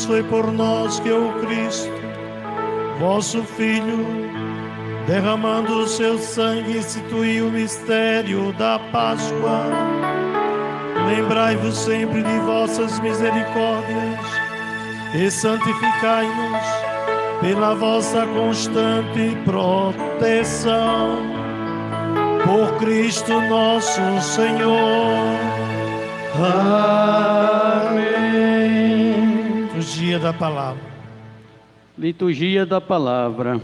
foi por nós que o Cristo, vosso Filho, derramando o seu sangue, instituiu o mistério da Páscoa. Lembrai-vos sempre de vossas misericórdias e santificai-nos pela vossa constante proteção. Por Cristo nosso Senhor. Amém. Liturgia da Palavra. Liturgia da Palavra.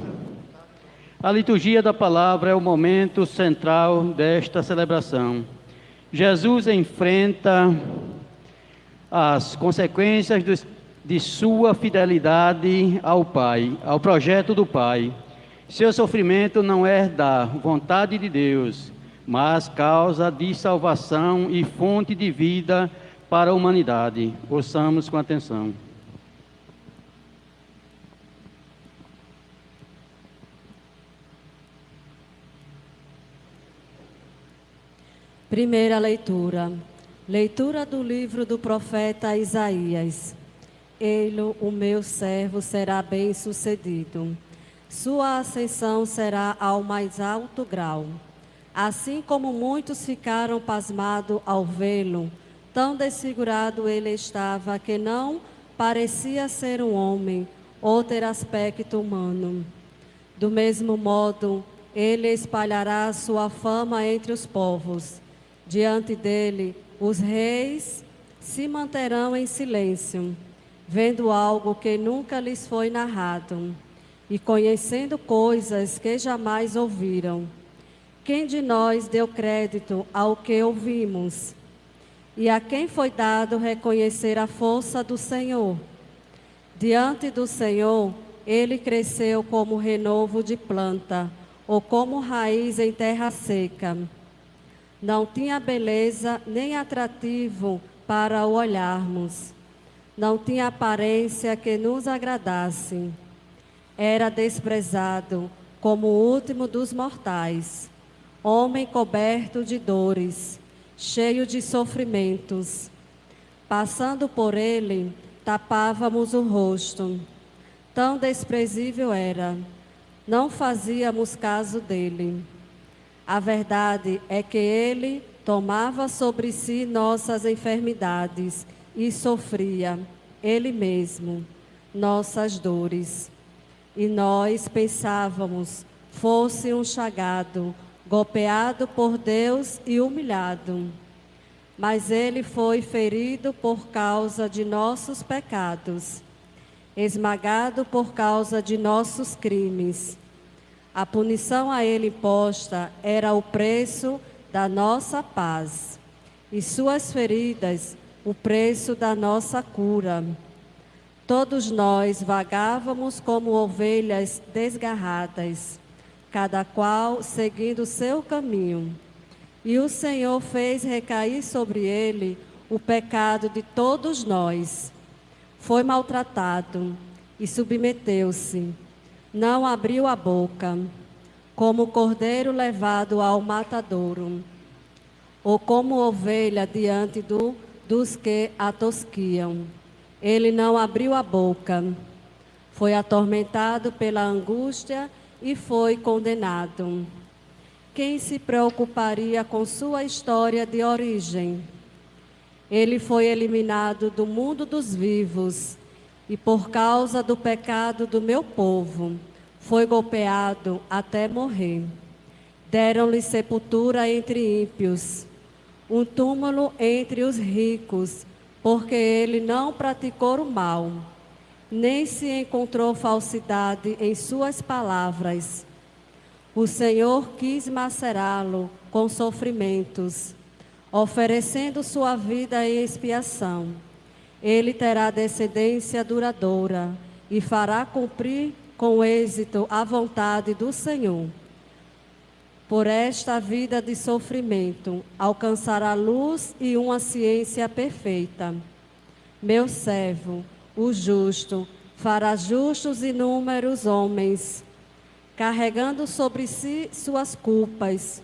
A liturgia da Palavra é o momento central desta celebração. Jesus enfrenta as consequências de sua fidelidade ao Pai, ao projeto do Pai. Seu sofrimento não é da vontade de Deus, mas causa de salvação e fonte de vida para a humanidade. Ouçamos com atenção. Primeira leitura. Leitura do livro do profeta Isaías. Ele, o meu servo, será bem-sucedido. Sua ascensão será ao mais alto grau. Assim como muitos ficaram pasmados ao vê-lo, tão desfigurado ele estava que não parecia ser um homem ou ter aspecto humano. Do mesmo modo, ele espalhará sua fama entre os povos. Diante dele, os reis se manterão em silêncio, vendo algo que nunca lhes foi narrado, e conhecendo coisas que jamais ouviram. Quem de nós deu crédito ao que ouvimos? E a quem foi dado reconhecer a força do Senhor? Diante do Senhor, ele cresceu como renovo de planta, ou como raiz em terra seca. Não tinha beleza nem atrativo para o olharmos. Não tinha aparência que nos agradasse. Era desprezado como o último dos mortais. Homem coberto de dores, cheio de sofrimentos. Passando por ele, tapávamos o rosto. Tão desprezível era. Não fazíamos caso dele. A verdade é que ele tomava sobre si nossas enfermidades e sofria, ele mesmo, nossas dores. E nós pensávamos, fosse um chagado, golpeado por Deus e humilhado. Mas ele foi ferido por causa de nossos pecados, esmagado por causa de nossos crimes. A punição a ele imposta era o preço da nossa paz, e suas feridas, o preço da nossa cura. Todos nós vagávamos como ovelhas desgarradas, cada qual seguindo seu caminho. E o Senhor fez recair sobre ele o pecado de todos nós. Foi maltratado e submeteu-se. Não abriu a boca, como cordeiro levado ao matadouro, ou como ovelha diante dos que a tosquiam. Ele não abriu a boca, foi atormentado pela angústia e foi condenado. Quem se preocuparia com sua história de origem? Ele foi eliminado do mundo dos vivos, e por causa do pecado do meu povo, foi golpeado até morrer. Deram-lhe sepultura entre ímpios, um túmulo entre os ricos, porque ele não praticou o mal, nem se encontrou falsidade em suas palavras. O Senhor quis macerá-lo com sofrimentos, oferecendo sua vida em expiação. Ele terá descendência duradoura e fará cumprir com êxito a vontade do Senhor. Por esta vida de sofrimento, alcançará luz e uma ciência perfeita. Meu servo, o justo, fará justos inúmeros homens, carregando sobre si suas culpas.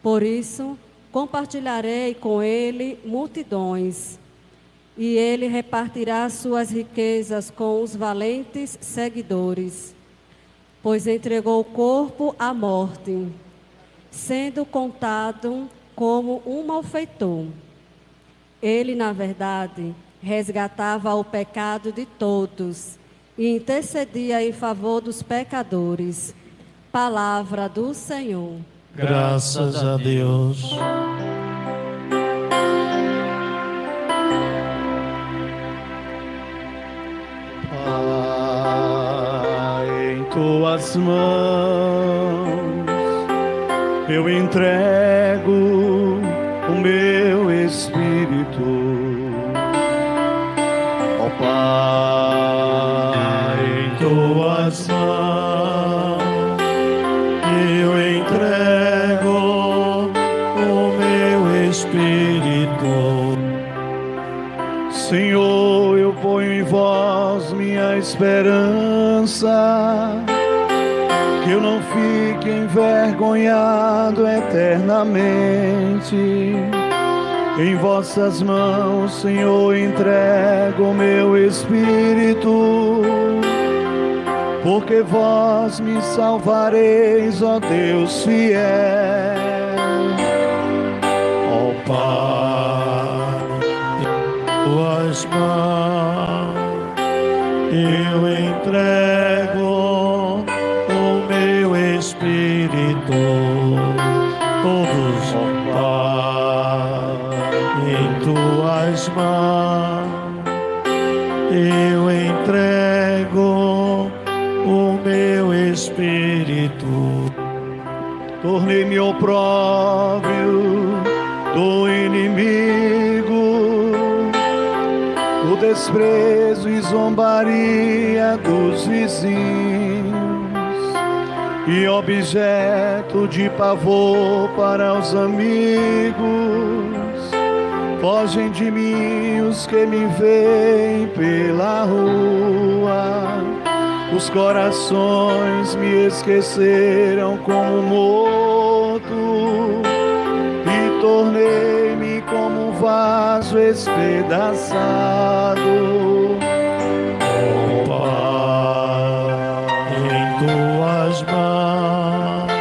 Por isso, compartilharei com ele multidões. e ele repartirá suas riquezas com os valentes seguidores, pois entregou o corpo à morte, sendo contado como um malfeitor. Ele, na verdade, resgatava o pecado de todos e intercedia em favor dos pecadores. Palavra do Senhor. Graças a Deus. Pai, em tuas mãos eu entrego o meu espírito. Ó Pai, em tuas mãos eu entrego o meu espírito. Senhor, eu ponho em vós minha esperança, que eu não fique envergonhado eternamente. Em vossas mãos, Senhor, entrego o meu espírito, porque vós me salvareis, ó Deus fiel. Ó Pai, em tuas mãos eu entrego o meu espírito. Todos, ó Pai, em tuas mãos eu entrego o meu espírito. Tornei-me opróbrio do inimigo, o desprezo e zombaria dos vizinhos, e objeto de pavor para os amigos. Fogem de mim os que me veem pela rua. Os corações me esqueceram como morto, e tornei-me como um vaso espedaçado. Ó Pai, em tuas mãos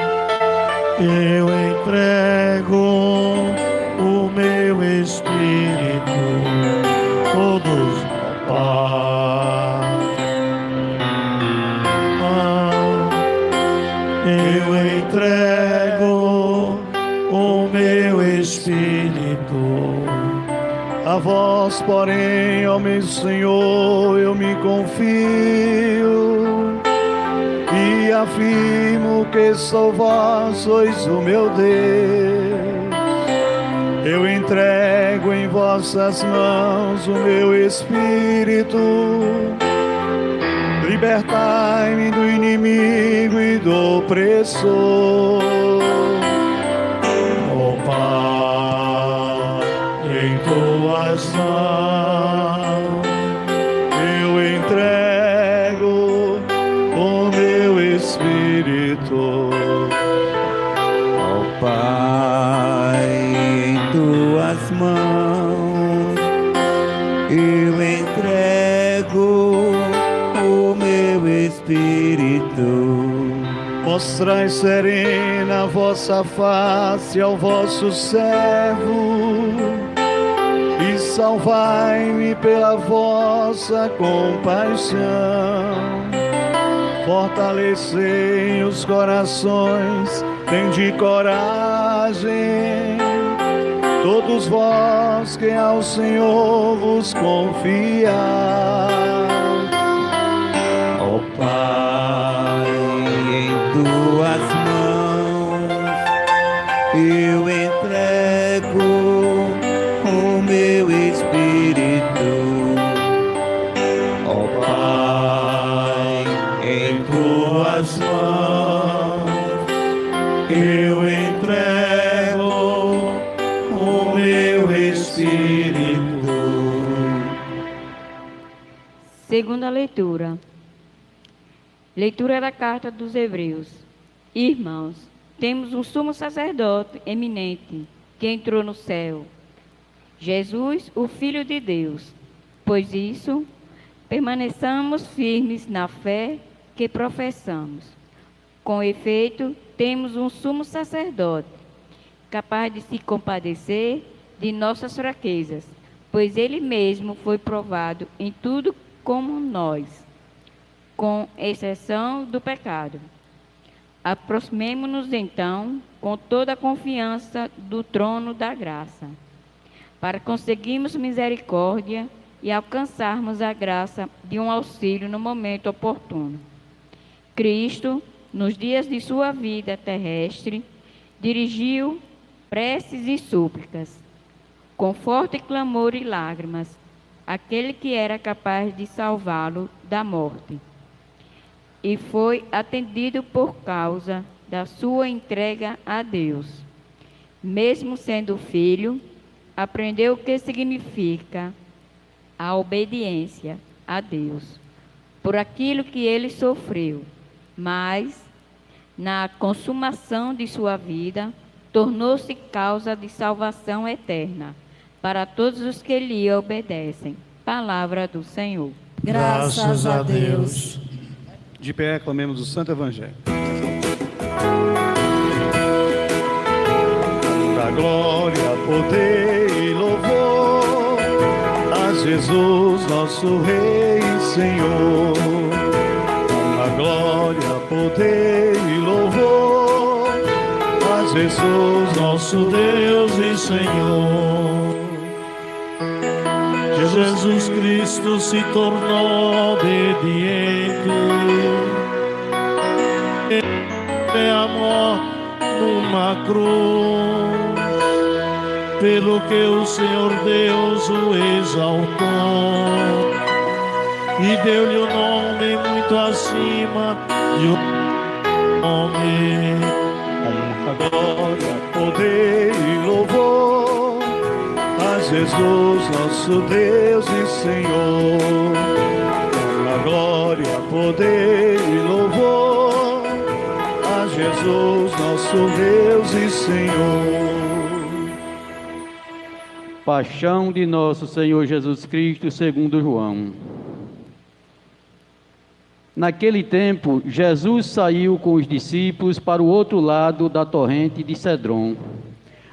eu entrego o meu espírito. Todos, ó Pai, eu entrego o meu espírito. A vós, porém, ó meu Senhor, eu me confio e afirmo que só vós sois o meu Deus. Eu entrego em vossas mãos o meu espírito. Libertai-me do inimigo e do opressor. Ó Pai, em tuas mãos eu entrego o meu espírito. Ó Pai, em tuas mãos eu entrego o meu espírito. Mostrai serena a vossa face ao vosso servo, e salvai-me pela vossa compaixão. Fortalecei os corações, tende coragem, todos vós que ao Senhor vos confiais. Ó Pai, em tuas mãos eu entrego o meu espírito. Ó Pai, em tuas mãos eu entrego o meu espírito. Segunda leitura. Leitura da carta dos Hebreus. Irmãos, temos um sumo sacerdote eminente que entrou no céu, Jesus, o Filho de Deus. Pois isso, permaneçamos firmes na fé que professamos. Com efeito, temos um sumo sacerdote, capaz de se compadecer de nossas fraquezas, pois ele mesmo foi provado em tudo como nós, com exceção do pecado. Aproximemo-nos então com toda a confiança do trono da graça, para conseguirmos misericórdia e alcançarmos a graça de um auxílio no momento oportuno. Cristo, nos dias de sua vida terrestre, dirigiu preces e súplicas, com forte clamor e lágrimas, àquele que era capaz de salvá-lo da morte. E foi atendido por causa da sua entrega a Deus. Mesmo sendo filho, aprendeu o que significa a obediência a Deus, por aquilo que ele sofreu, mas, na consumação de sua vida, tornou-se causa de salvação eterna para todos os que lhe obedecem. Palavra do Senhor. Graças a Deus. De pé, clamemos o Santo Evangelho. Da glória, poder e louvor a Jesus, nosso Rei e Senhor. Da glória, poder e louvor a Jesus, nosso Deus e Senhor. Jesus Cristo se tornou obediente, é a morte numa cruz, pelo que o Senhor Deus o exaltou e deu-lhe um nome muito acima de um nome. Honra, glória, poder e louvor a Jesus, nosso Deus e Senhor. Honra, glória, poder e louvor a Jesus, nosso Deus e Senhor. Paixão de nosso Senhor Jesus Cristo segundo João. Naquele tempo, Jesus saiu com os discípulos para o outro lado da torrente de Cedron.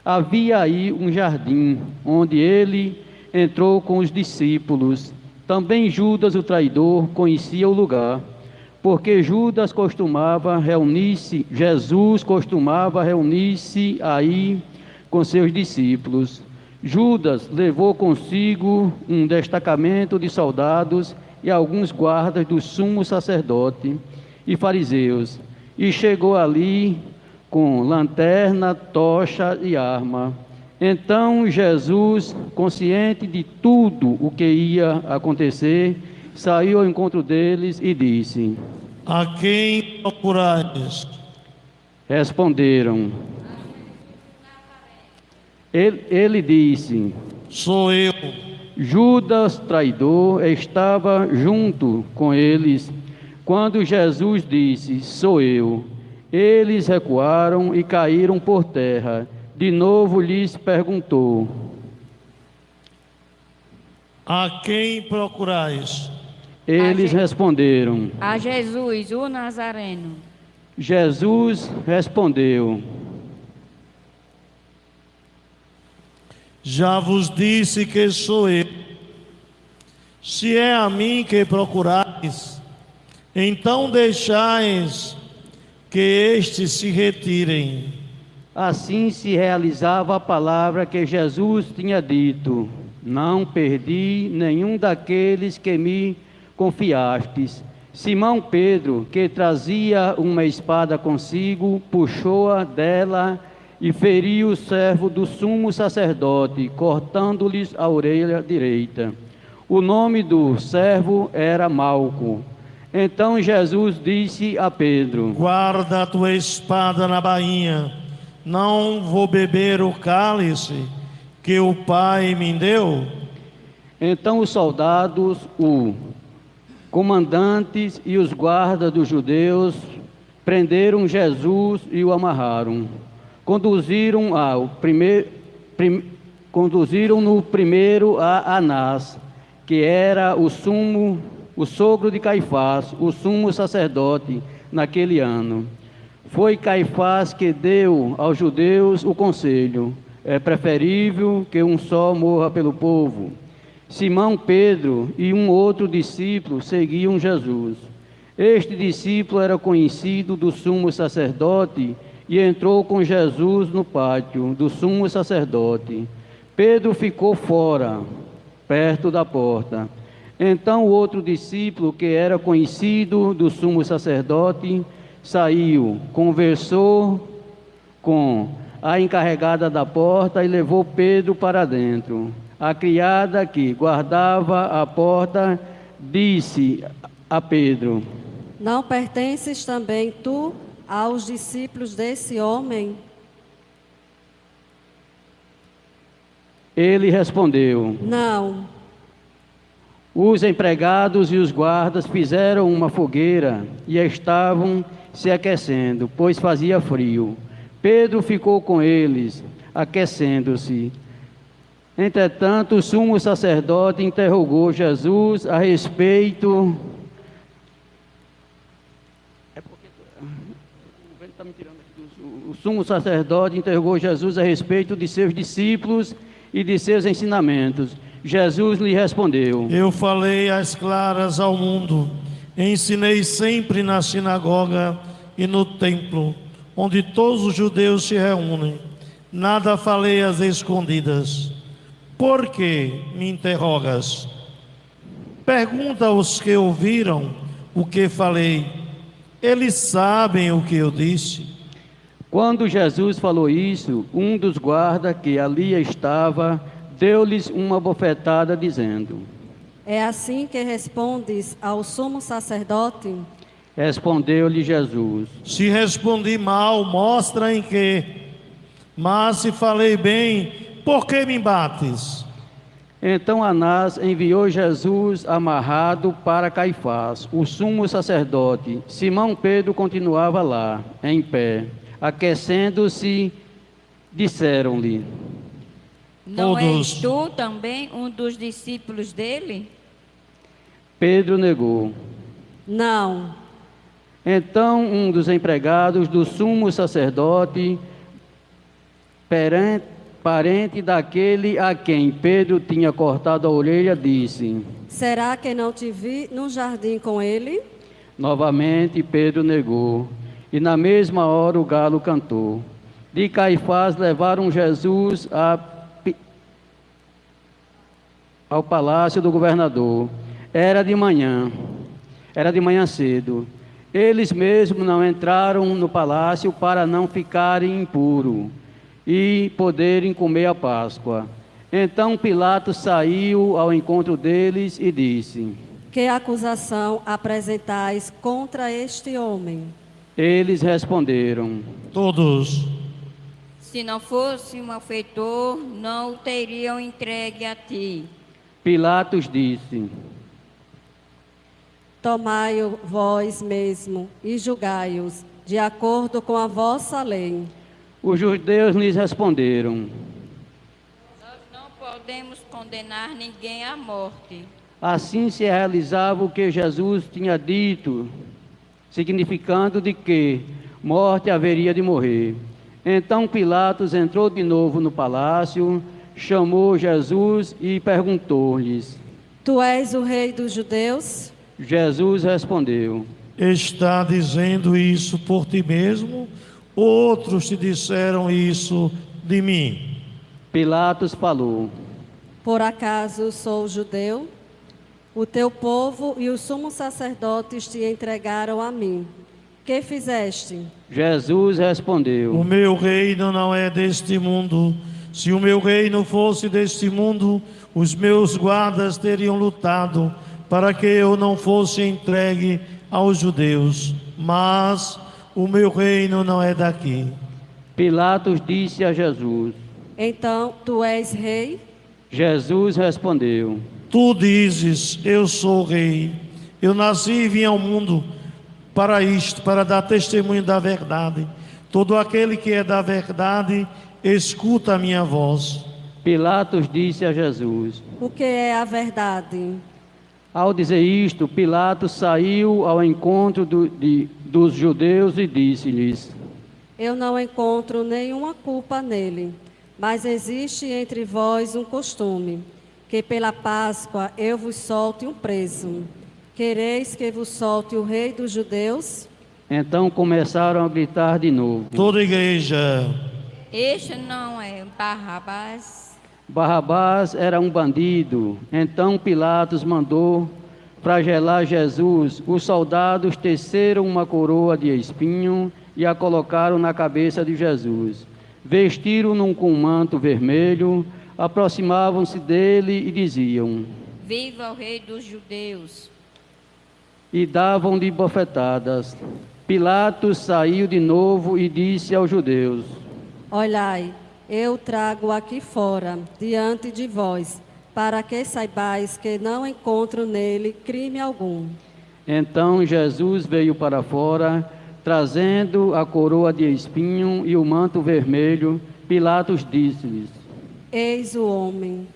Havia aí um jardim, onde ele entrou com os discípulos. Também Judas, o traidor, conhecia o lugar, porque Jesus costumava reunir-se aí com seus discípulos. Judas levou consigo um destacamento de soldados e alguns guardas do sumo sacerdote e fariseus, e chegou ali com lanterna, tocha e arma. Então Jesus, consciente de tudo o que ia acontecer, saiu ao encontro deles e disse: A quem procurais? Responderam. Ele disse: Sou eu. Judas, traidor, estava junto com eles quando Jesus disse: Sou eu. Eles recuaram e caíram por terra. De novo lhes perguntou: A quem procurais? Eles responderam: A Jesus, o Nazareno. Jesus respondeu: Já vos disse que sou eu. Se é a mim que procurais, então deixais que estes se retirem. Assim se realizava a palavra que Jesus tinha dito: Não perdi nenhum daqueles que me confiastes. Simão Pedro, que trazia uma espada consigo, puxou-a dela e feriu o servo do sumo sacerdote, cortando-lhes a orelha direita. O nome do servo era Malco. Então Jesus disse a Pedro: Guarda a tua espada na bainha. Não vou beber o cálice que o Pai me deu. Então os soldados, os comandantes e os guardas dos judeus prenderam Jesus e o amarraram. Conduziram-no primeiro a Anás, que era o sogro de Caifás, o sumo sacerdote, naquele ano. Foi Caifás que deu aos judeus o conselho: é preferível que um só morra pelo povo. Simão Pedro e um outro discípulo seguiam Jesus. Este discípulo era conhecido do sumo sacerdote e entrou com Jesus no pátio do sumo sacerdote. Pedro ficou fora, perto da porta. Então o outro discípulo, que era conhecido do sumo sacerdote, saiu, conversou com a encarregada da porta e levou Pedro para dentro. A criada que guardava a porta disse a Pedro: Não pertences também tu aos discípulos desse homem? Ele respondeu: Não. Os empregados e os guardas fizeram uma fogueira e estavam se aquecendo, pois fazia frio. Pedro ficou com eles, aquecendo-se. Entretanto, o sumo sacerdote interrogou Jesus a respeito... O sumo sacerdote interrogou Jesus a respeito de seus discípulos e de seus ensinamentos. Jesus lhe respondeu: Eu falei às claras ao mundo, ensinei sempre na sinagoga e no templo, onde todos os judeus se reúnem. Nada falei às escondidas. Por que me interrogas? Pergunta aos que ouviram o que falei. Eles sabem o que eu disse. Quando Jesus falou isso, um dos guardas que ali estava deu-lhes uma bofetada, dizendo: É assim que respondes ao sumo sacerdote? Respondeu-lhe Jesus: Se respondi mal, mostra em que. Mas se falei bem, por que me bates? Então Anás enviou Jesus amarrado para Caifás, o sumo sacerdote. Simão Pedro continuava lá, em pé. Aquecendo-se, disseram-lhe: Não és Todos. tu também um dos discípulos dele? Pedro negou. Não. Então um dos empregados do sumo sacerdote, parente daquele a quem Pedro tinha cortado a orelha, disse: Será que não te vi no jardim com ele? Novamente Pedro negou, e na mesma hora o galo cantou. De Caifás levaram Jesus ao palácio do governador. Era de manhã cedo. Eles mesmos não entraram no palácio para não ficarem impuros e poderem comer a Páscoa. Então Pilatos saiu ao encontro deles e disse: Que acusação apresentais contra este homem? Eles responderam: Todos. Se não fosse um malfeitor, não o teriam entregue a ti. Pilatos disse: Tomai-o vós mesmo e julgai-os, de acordo com a vossa lei. Os judeus lhes responderam: Nós não podemos condenar ninguém à morte. Assim se realizava o que Jesus tinha dito, significando de que morte haveria de morrer. Então Pilatos entrou de novo no palácio, chamou Jesus e perguntou-lhes: Tu és o rei dos judeus? Jesus respondeu: Está dizendo isso por ti mesmo? Outros te disseram isso de mim? Pilatos falou: Por acaso sou judeu? O teu povo e os sumos sacerdotes te entregaram a mim. Que fizeste? Jesus O respondeu: meu reino não é deste mundo. Se o meu reino fosse deste mundo, os meus guardas teriam lutado para que eu não fosse entregue aos judeus. Mas o meu reino não é daqui. Pilatos disse a Jesus: Então, tu és rei? Jesus respondeu: Tu dizes, eu sou rei. Eu nasci e vim ao mundo para isto, para dar testemunho da verdade. Todo aquele que é da verdade, escuta a minha voz. Pilatos disse a Jesus. O que é a verdade? Ao dizer isto, Pilatos saiu ao encontro dos judeus e disse-lhes: Eu não encontro nenhuma culpa nele, mas existe entre vós um costume, que pela Páscoa eu vos solte um preso. Quereis que vos solte o rei dos judeus? Então começaram a gritar de novo. Toda a igreja. Este não é Barrabás? Barrabás era um bandido. Então Pilatos mandou flagelar Jesus. Os soldados teceram uma coroa de espinho e a colocaram na cabeça de Jesus. Vestiram-no com um manto vermelho, aproximavam-se dele e diziam: Viva o rei dos judeus! E davam-lhe bofetadas. Pilatos saiu de novo e disse aos judeus: Olhai, eu trago aqui fora, diante de vós, para que saibais que não encontro nele crime algum. Então Jesus veio para fora, trazendo a coroa de espinho e o manto vermelho. Pilatos disse-lhes: Eis o homem.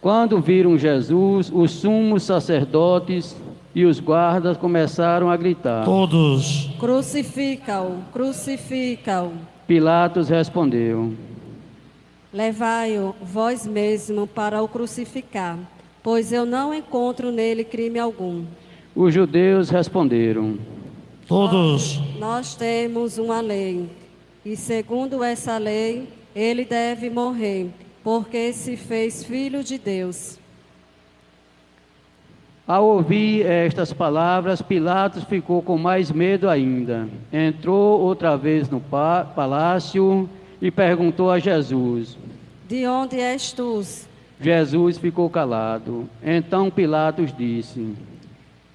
Quando viram Jesus, os sumos sacerdotes e os guardas começaram a gritar. Todos. Crucifica-o, crucifica-o. Pilatos respondeu: Levai-o vós mesmo para o crucificar, pois eu não encontro nele crime algum. Os judeus responderam: Todos. Nós temos uma lei, e segundo essa lei, ele deve morrer, porque se fez filho de Deus. Ao ouvir estas palavras, Pilatos ficou com mais medo ainda. Entrou outra vez no palácio e perguntou a Jesus: De onde és tu? Jesus ficou calado. Então Pilatos disse: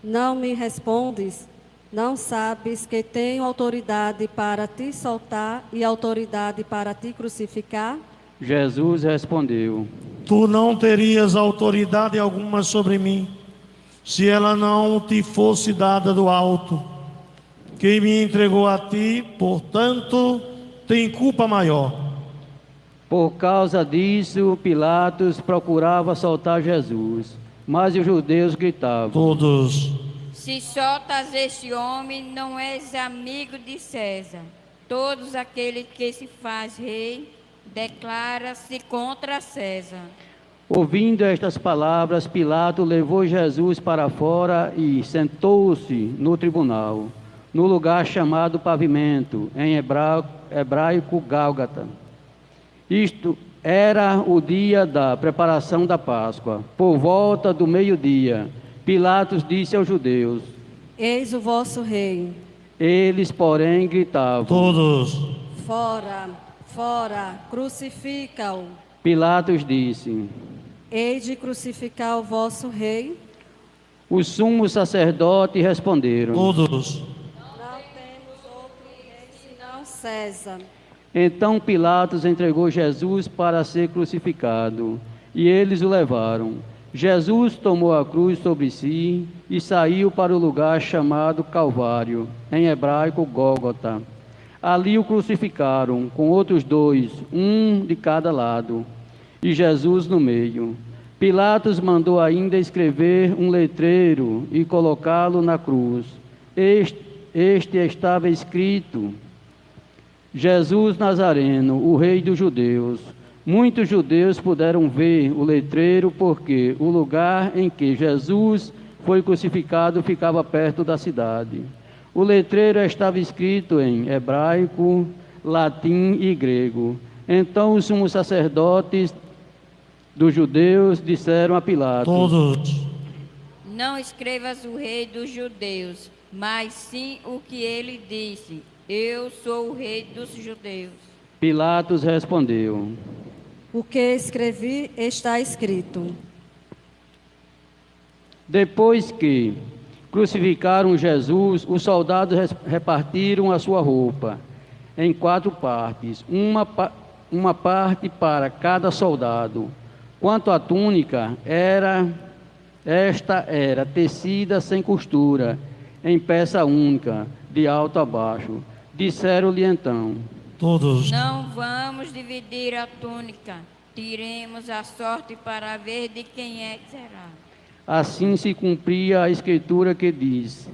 Não me respondes? Não sabes que tenho autoridade para te soltar e autoridade para te crucificar? Jesus respondeu: Tu não terias autoridade alguma sobre mim, se ela não te fosse dada do alto. Quem me entregou a ti, portanto, tem culpa maior. Por causa disso, Pilatos procurava soltar Jesus, mas os judeus gritavam: Todos. Se soltas este homem, não és amigo de César. Todos aqueles que se faz rei, declara-se contra César. Ouvindo estas palavras, Pilatos levou Jesus para fora e sentou-se no tribunal, no lugar chamado Pavimento, em hebraico Gálgata. Isto era o dia da preparação da Páscoa. Por volta do meio-dia, Pilatos disse aos judeus: Eis o vosso rei. Eles, porém, gritavam: Todos. Fora, fora, crucifica-o. Pilatos disse: Hei de crucificar o vosso rei? Os sumos sacerdotes responderam: Todos. Não temos outro rei senão César. Então Pilatos entregou Jesus para ser crucificado, e eles o levaram. Jesus tomou a cruz sobre si e saiu para o lugar chamado Calvário, em hebraico Gólgota. Ali o crucificaram, com outros dois, um de cada lado, e Jesus no meio. Pilatos mandou ainda escrever um letreiro e colocá-lo na cruz. Este estava escrito: Jesus Nazareno, o Rei dos Judeus. Muitos judeus puderam ver o letreiro porque o lugar em que Jesus foi crucificado ficava perto da cidade. O letreiro estava escrito em hebraico, latim e grego. Então os sumos sacerdotes dos judeus disseram a Pilatos: Todos. Não escrevas o rei dos judeus, mas sim o que ele disse: Eu sou o rei dos judeus. Pilatos respondeu: O que escrevi está escrito. Depois que crucificaram Jesus, os soldados repartiram a sua roupa em 4 partes, uma parte para cada soldado. Quanto à túnica, esta era tecida sem costura, em peça única, de alto a baixo. Disseram-lhe então: Todos. Não vamos dividir a túnica. Tiremos a sorte para ver de quem é que será. Assim se cumpria a escritura que diz: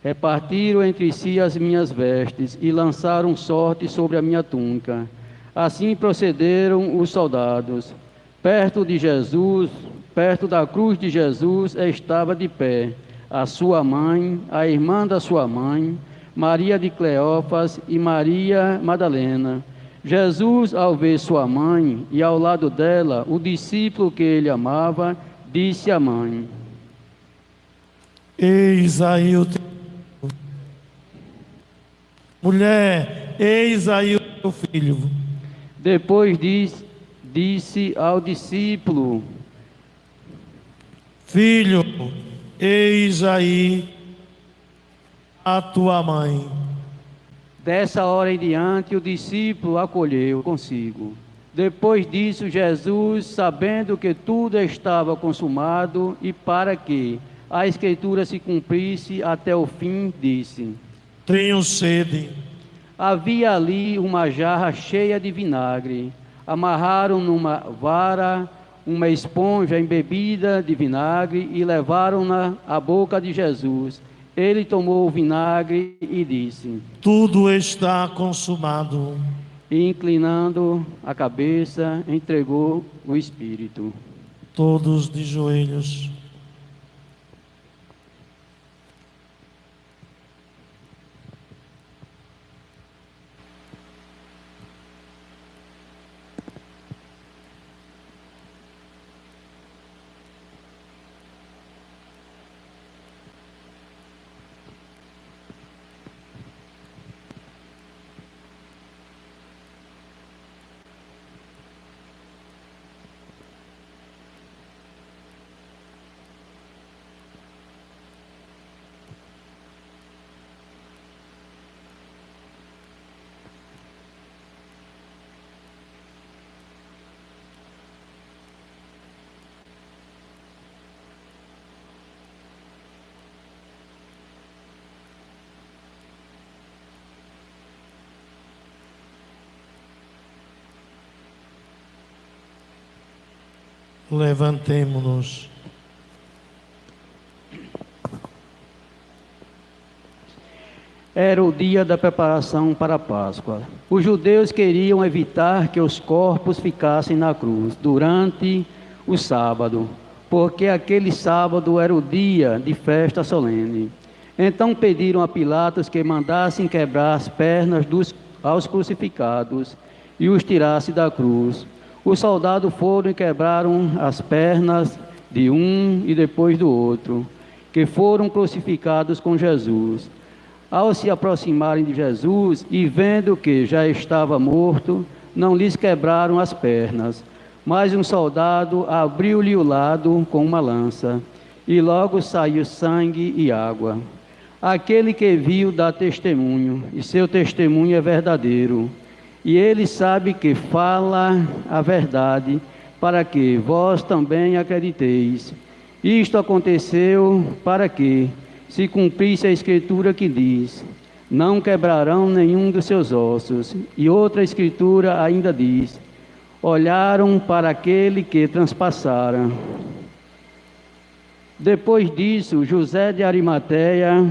repartiram entre si as minhas vestes e lançaram sorte sobre a minha túnica. Assim procederam os soldados. Perto de Jesus, perto da cruz de Jesus, estava de pé a sua mãe, a irmã da sua mãe, Maria de Cleófas e Maria Madalena. Jesus, ao ver sua mãe e ao lado dela o discípulo que ele amava, disse à mãe: Eis aí o teu filho. Mulher, eis aí o teu filho. Depois disse ao discípulo: Filho, eis aí a tua mãe. Dessa hora em diante, o discípulo acolheu consigo. Depois disso, Jesus, sabendo que tudo estava consumado e para que a Escritura se cumprisse até o fim, disse: Tenho sede. Havia ali uma jarra cheia de vinagre. Amarraram numa vara uma esponja embebida de vinagre e levaram-na à boca de Jesus. Ele tomou o vinagre e disse: Tudo está consumado. E inclinando a cabeça, entregou o Espírito. Todos de joelhos. Levantemo-nos. Era o dia da preparação para a Páscoa. Os judeus queriam evitar que os corpos ficassem na cruz durante o sábado, porque aquele sábado era o dia de festa solene. Então pediram a Pilatos que mandassem quebrar as pernas aos crucificados e os tirasse da cruz. Os soldados foram e quebraram as pernas de um e depois do outro, que foram crucificados com Jesus. Ao se aproximarem de Jesus e vendo que já estava morto, não lhes quebraram as pernas, mas um soldado abriu-lhe o lado com uma lança, e logo saiu sangue e água. Aquele que viu dá testemunho, e seu testemunho é verdadeiro. E ele sabe que fala a verdade, para que vós também acrediteis. Isto aconteceu para que se cumprisse a Escritura que diz: não quebrarão nenhum dos seus ossos. E outra Escritura ainda diz: olharam para aquele que transpassara. Depois disso, José de Arimateia,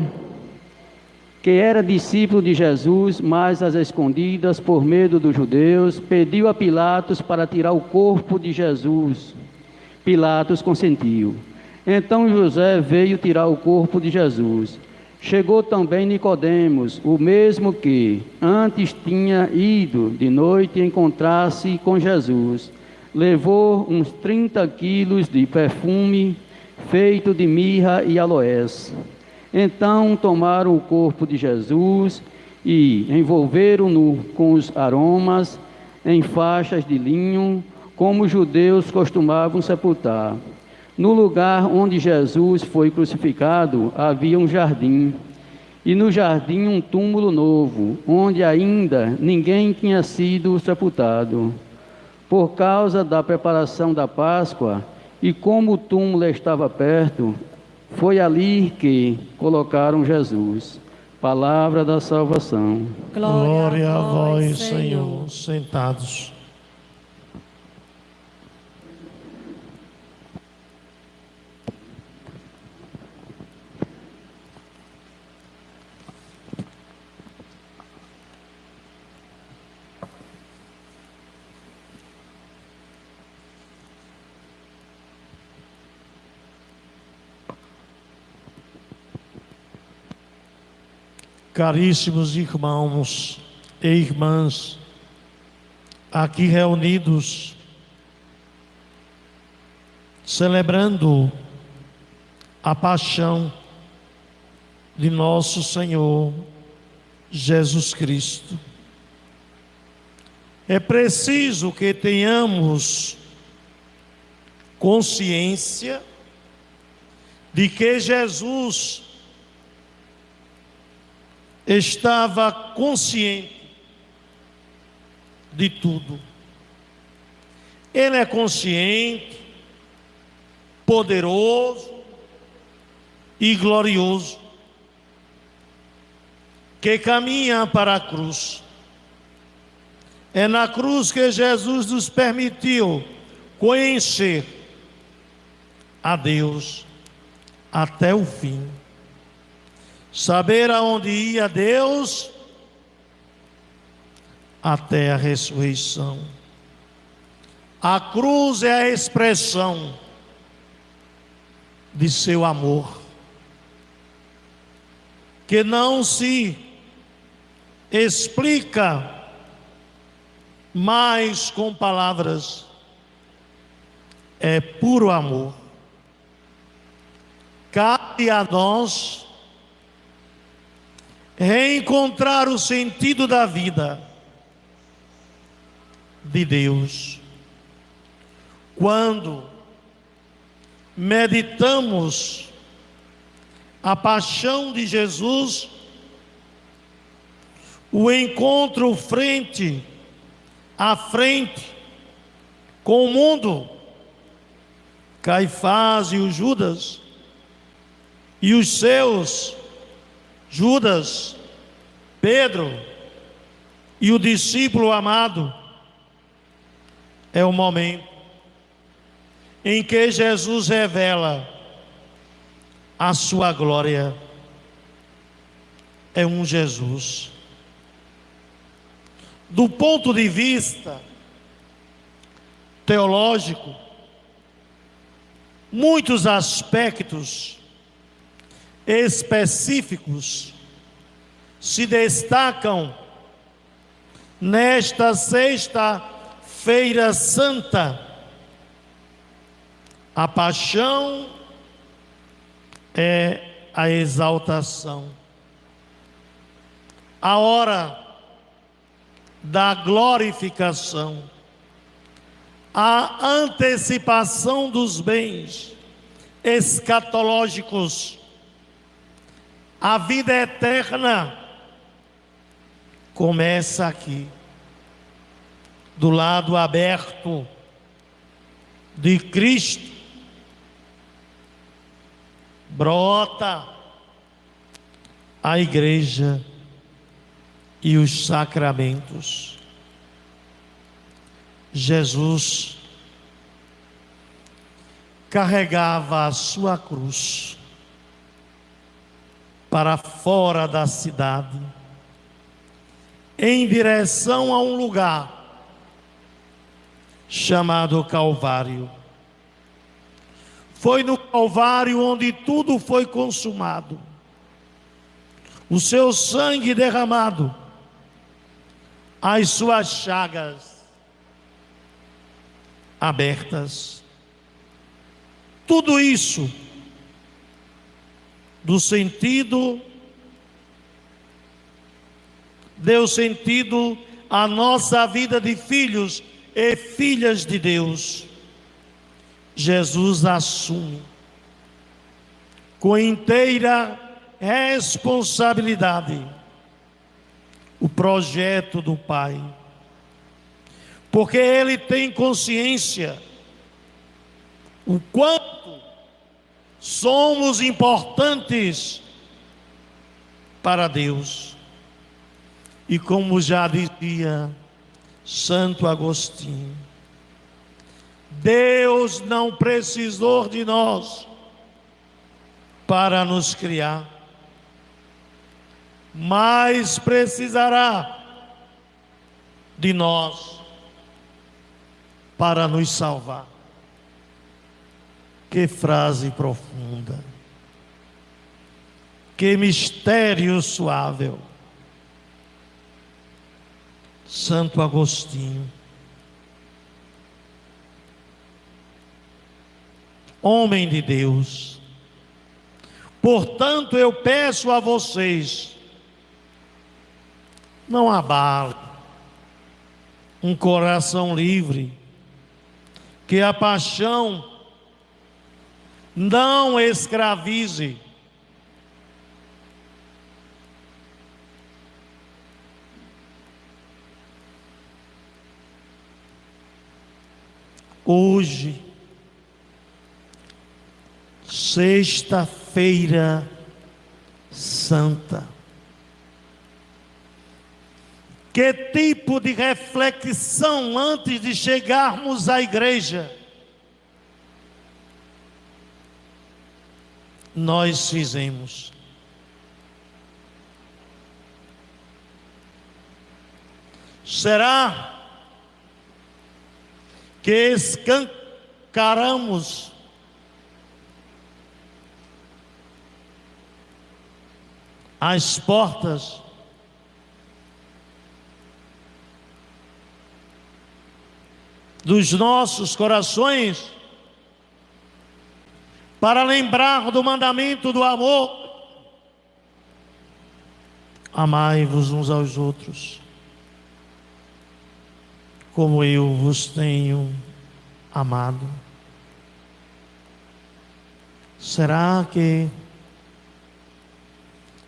que era discípulo de Jesus, mas às escondidas por medo dos judeus, pediu a Pilatos para tirar o corpo de Jesus. Pilatos consentiu. Então José veio tirar o corpo de Jesus. Chegou também Nicodemos, o mesmo que antes tinha ido de noite encontrar-se com Jesus. Levou uns 30 quilos de perfume feito de mirra e aloés. Então tomaram o corpo de Jesus e envolveram-no com os aromas em faixas de linho, como os judeus costumavam sepultar. No lugar onde Jesus foi crucificado havia um jardim, e no jardim um túmulo novo, onde ainda ninguém tinha sido sepultado. Por causa da preparação da Páscoa, e como o túmulo estava perto, foi ali que colocaram Jesus. Palavra da salvação. Glória a vós, Senhor. Sentados. caríssimos irmãos e irmãs, aqui reunidos, celebrando a paixão de nosso Senhor Jesus Cristo. É preciso que tenhamos consciência de que Jesus estava consciente de tudo. Ele é consciente, poderoso e glorioso, que caminha para a cruz. É na cruz que Jesus nos permitiu conhecer a Deus até o fim. Saber aonde ia Deus até a ressurreição. A cruz é a expressão de seu amor, que não se explica mais com palavras, é puro amor. Cabe a nós reencontrar o sentido da vida de Deus. Quando meditamos a paixão de Jesus, o encontro frente a frente com o mundo, Caifás e o Judas, e os seus, Judas, Pedro e o discípulo amado, é o momento em que Jesus revela a sua glória. É um Jesus. Do ponto de vista teológico, muitos aspectos específicos se destacam nesta Sexta-feira Santa. A paixão é a exaltação. A hora da glorificação, a antecipação dos bens escatológicos, a vida eterna começa aqui, do lado aberto de Cristo. Brota a igreja e os sacramentos. Jesus carregava a sua cruz para fora da cidade, em direção a um lugar chamado Calvário. Foi no Calvário onde tudo foi consumado. O seu sangue derramado, as suas chagas abertas. Tudo isso do sentido, deu sentido à nossa vida de filhos e filhas de Deus. Jesus assume com inteira responsabilidade o projeto do Pai, porque Ele tem consciência o quanto somos importantes para Deus. E como já dizia Santo Agostinho, Deus não precisou de nós para nos criar, mas precisará de nós para nos salvar. Que frase profunda, que mistério suave. Santo Agostinho. Homem de Deus, portanto eu peço a vocês, não abale um coração livre, que a paixão não escravize. Hoje, Sexta-feira Santa, que tipo de reflexão antes de chegarmos à igreja nós fizemos? Será que escancaramos as portas dos nossos corações para lembrar do mandamento do amor? Amai-vos uns aos outros, como eu vos tenho amado. Será que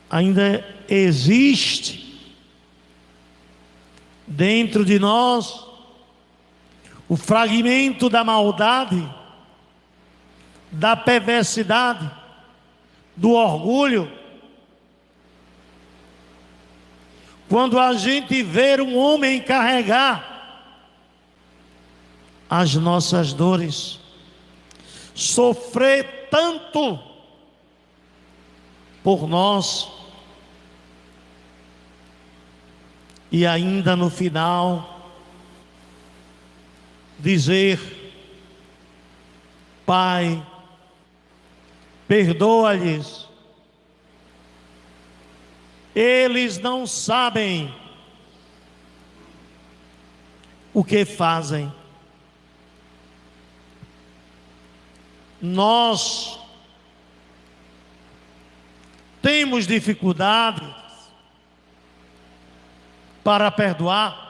ainda existe dentro de nós o fragmento da maldade, da perversidade, do orgulho? Quando a gente vê um homem carregar as nossas dores, sofrer tanto por nós, e ainda no final dizer: Pai, perdoa-lhes, eles não sabem o que fazem. Nós temos dificuldades para perdoar?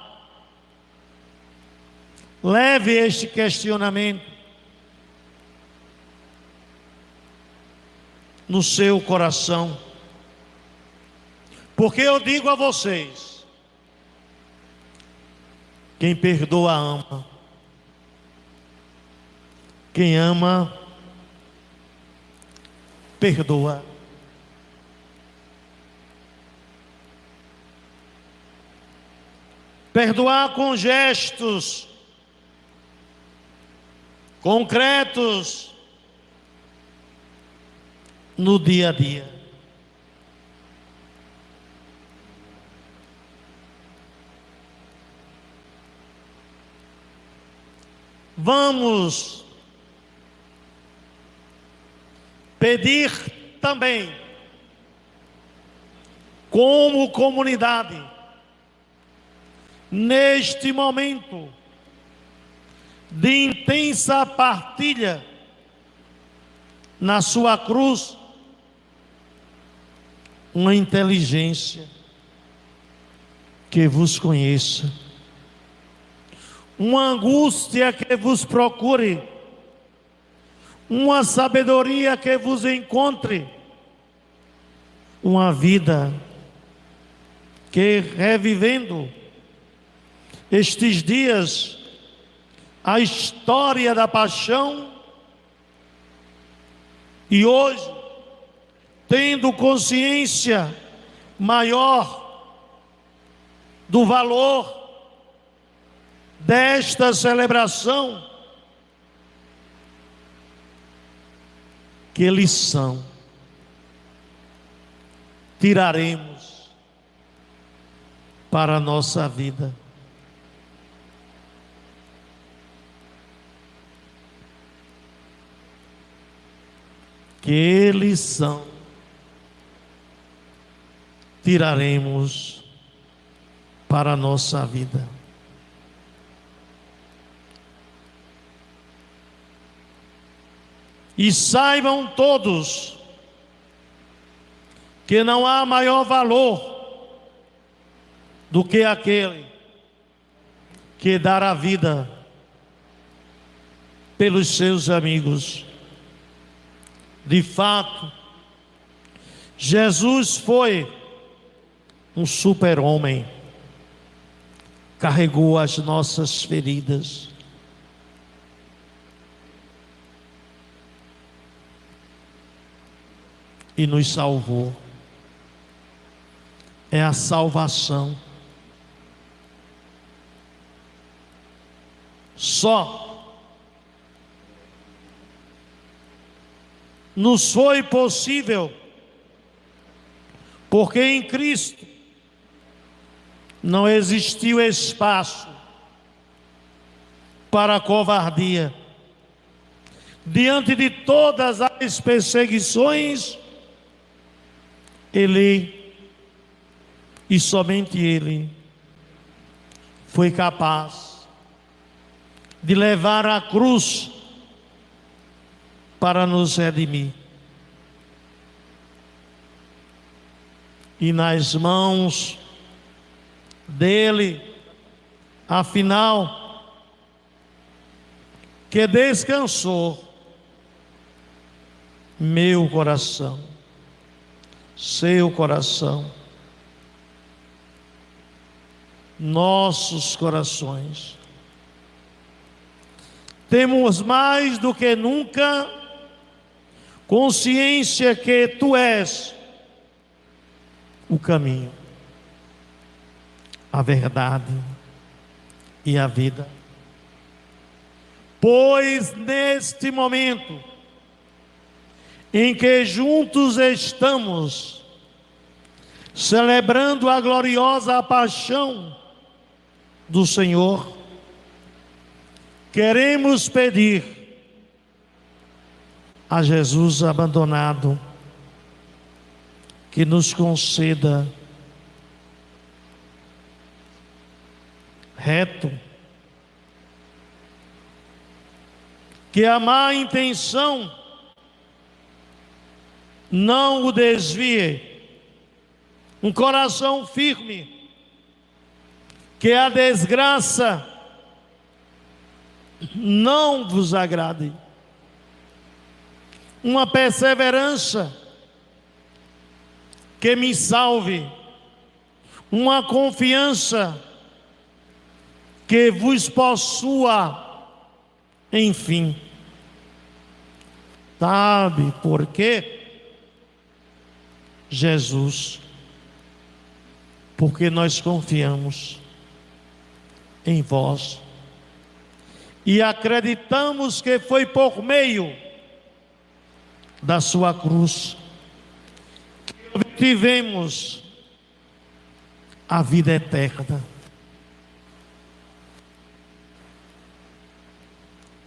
Leve este questionamento no seu coração, porque eu digo a vocês: quem perdoa ama, quem ama perdoa. Perdoar com gestos concretos no dia a dia. Vamos pedir também, como comunidade, neste momento de intensa partilha na sua cruz, uma inteligência que vos conheça, uma angústia que vos procure, uma sabedoria que vos encontre, uma vida que, revivendo estes dias a história da paixão, e hoje tendo consciência maior do valor desta celebração, que lição tiraremos para a nossa vida? Que lição tiraremos para a nossa vida. E saibam todos que não há maior valor do que aquele que dar a vida pelos seus amigos. De fato, Jesus foi um super-homem, carregou as nossas feridas, e nos salvou. É a salvação. Só nos foi possível porque em Cristo não existiu espaço para a covardia. Diante de todas as perseguições, Ele, e somente Ele, foi capaz de levar a cruz para nos redimir. E nas mãos dele, afinal, que descansou meu coração, seu coração, nossos corações. Temos mais do que nunca consciência que Tu és o caminho, a verdade e a vida. Pois neste momento em que juntos estamos celebrando a gloriosa paixão do Senhor, queremos pedir a Jesus abandonado que nos conceda reto, que a má intenção não o desvie, um coração firme, que a desgraça não vos agrade, uma perseverança que me salve, uma confiança que vos possua, enfim. Sabe por quê? Jesus, porque nós confiamos em vós e acreditamos que foi por meio da sua cruz que obtivemos a vida eterna.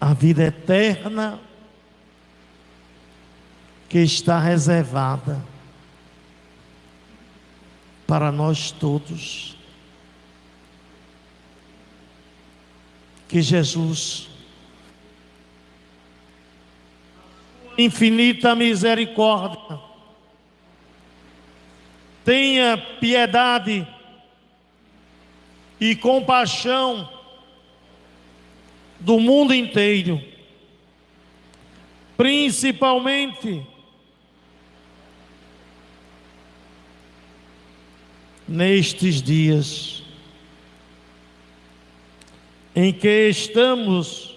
A vida eterna que está reservada para nós todos. Que Jesus, infinita misericórdia, tenha piedade e compaixão do mundo inteiro, principalmente nestes dias em que estamos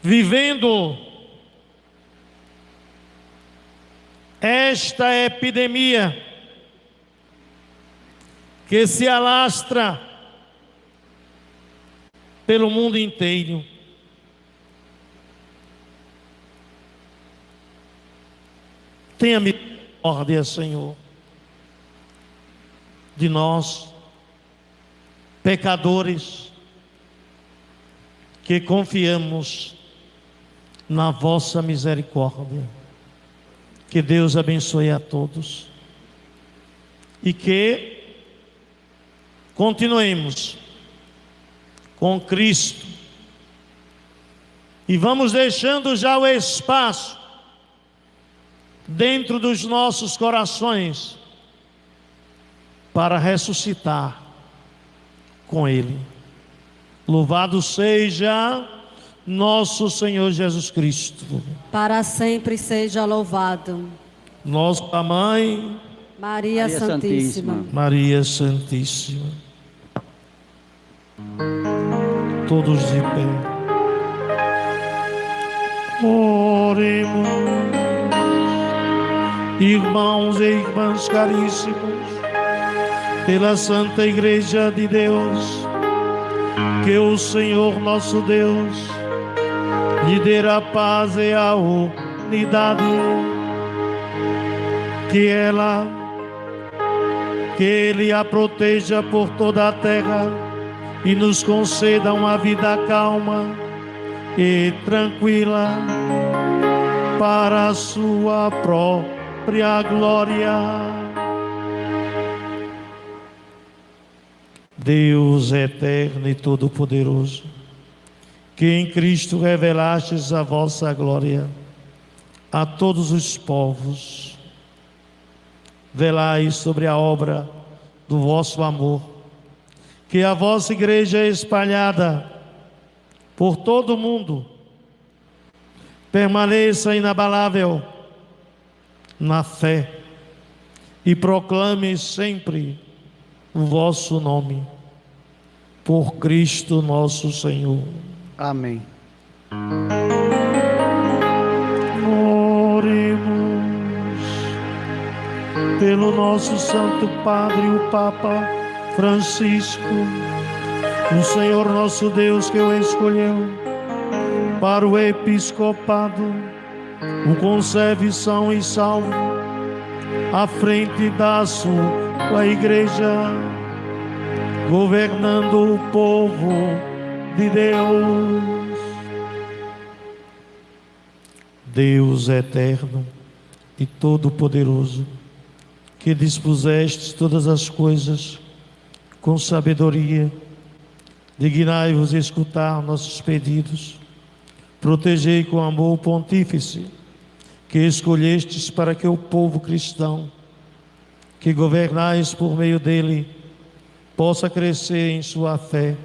vivendo esta epidemia que se alastra pelo mundo inteiro. Tenha misericórdia, Senhor, de nós, pecadores, que confiamos na vossa misericórdia. Que Deus abençoe a todos e que Continuemos com Cristo e vamos deixando já o espaço dentro dos nossos corações para ressuscitar com Ele. Louvado seja nosso Senhor Jesus Cristo. Para sempre seja louvado. Nossa Mãe, Maria Santíssima. Maria Santíssima. Todos de pé. Oremos, irmãos e irmãs caríssimos, pela Santa Igreja de Deus, que o Senhor nosso Deus lhe dê a paz e a unidade, que Ele a proteja por toda a terra e nos conceda uma vida calma e tranquila para a sua própria glória. Deus eterno e todo-poderoso, que em Cristo revelastes a vossa glória a todos os povos, velai sobre a obra do vosso amor, que a vossa igreja é espalhada por todo o mundo permaneça inabalável na fé e proclame sempre o vosso nome, por Cristo nosso Senhor. Amém. Oremos pelo nosso Santo Padre, o Papa Francisco, o Senhor nosso Deus que o escolheu para o episcopado, o conserve são e salvo à frente da sua igreja, governando o povo de Deus. Deus eterno e todo-poderoso, que dispusestes todas as coisas com sabedoria, dignai-vos escutar nossos pedidos, protegei com amor o pontífice que escolhestes para que o povo cristão, que governais por meio dele, possa crescer em sua fé,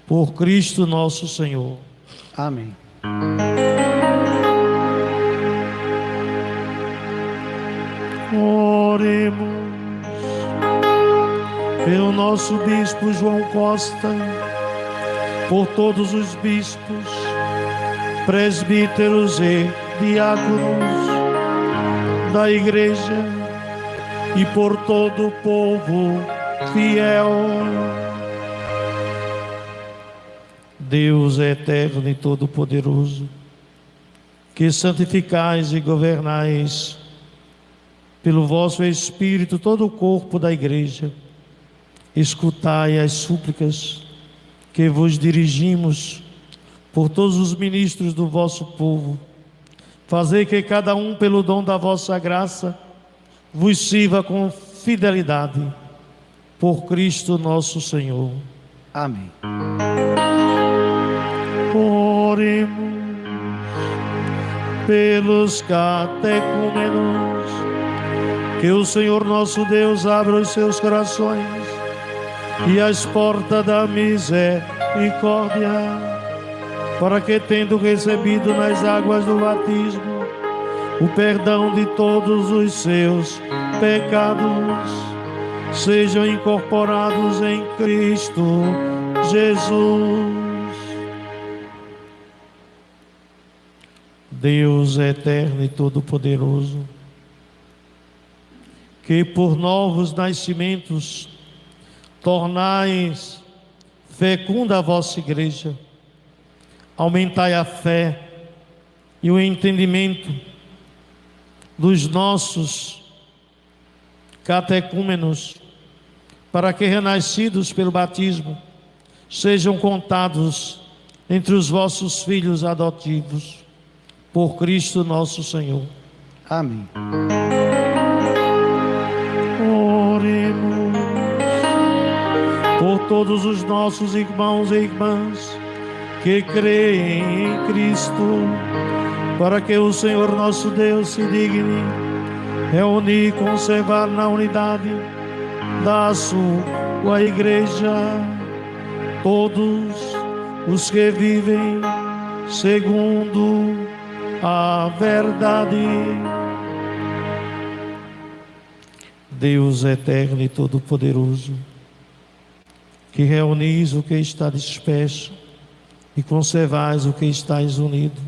por Cristo nosso Senhor. Amém. Oremos pelo nosso bispo João Costa, por todos os bispos, presbíteros e diáconos da igreja e por todo o povo fiel. Deus eterno e todo-poderoso, que santificais e governais pelo vosso Espírito todo o corpo da igreja, escutai as súplicas que vos dirigimos por todos os ministros do vosso povo. Fazei que cada um, pelo dom da vossa graça, vos sirva com fidelidade, por Cristo nosso Senhor. Amém. Oremos pelos catecúmenos, que o Senhor nosso Deus abra os seus corações e as portas da misericórdia, para que, tendo recebido nas águas do batismo o perdão de todos os seus pecados, sejam incorporados em Cristo Jesus. Deus eterno e todo-poderoso, que por novos nascimentos tornais fecunda a vossa igreja, aumentai a fé e o entendimento dos nossos catecúmenos, para que, renascidos pelo batismo, sejam contados entre os vossos filhos adotivos, por Cristo nosso Senhor. Amém. Oremos todos os nossos irmãos e irmãs que creem em Cristo, para que o Senhor nosso Deus se digne reunir e conservar na unidade da sua igreja todos os que vivem segundo a verdade. Deus eterno e todo-poderoso, que reunis o que está disperso e conservais o que estáis unido,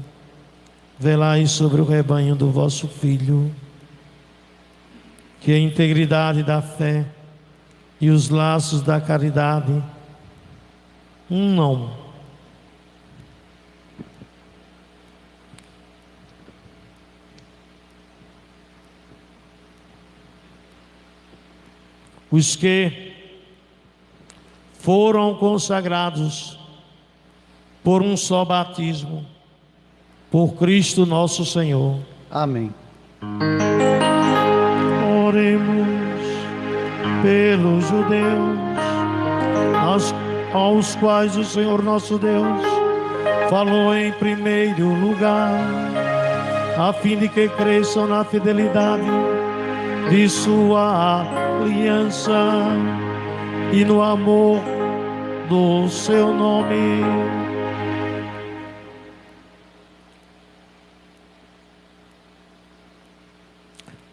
velai sobre o rebanho do vosso Filho, que a integridade da fé e os laços da caridade unam os que foram consagrados por um só batismo, por Cristo nosso Senhor. Amém. Oremos pelos judeus, aos quais o Senhor nosso Deus falou em primeiro lugar, a fim de que cresçam na fidelidade de sua aliança e no amor do seu nome.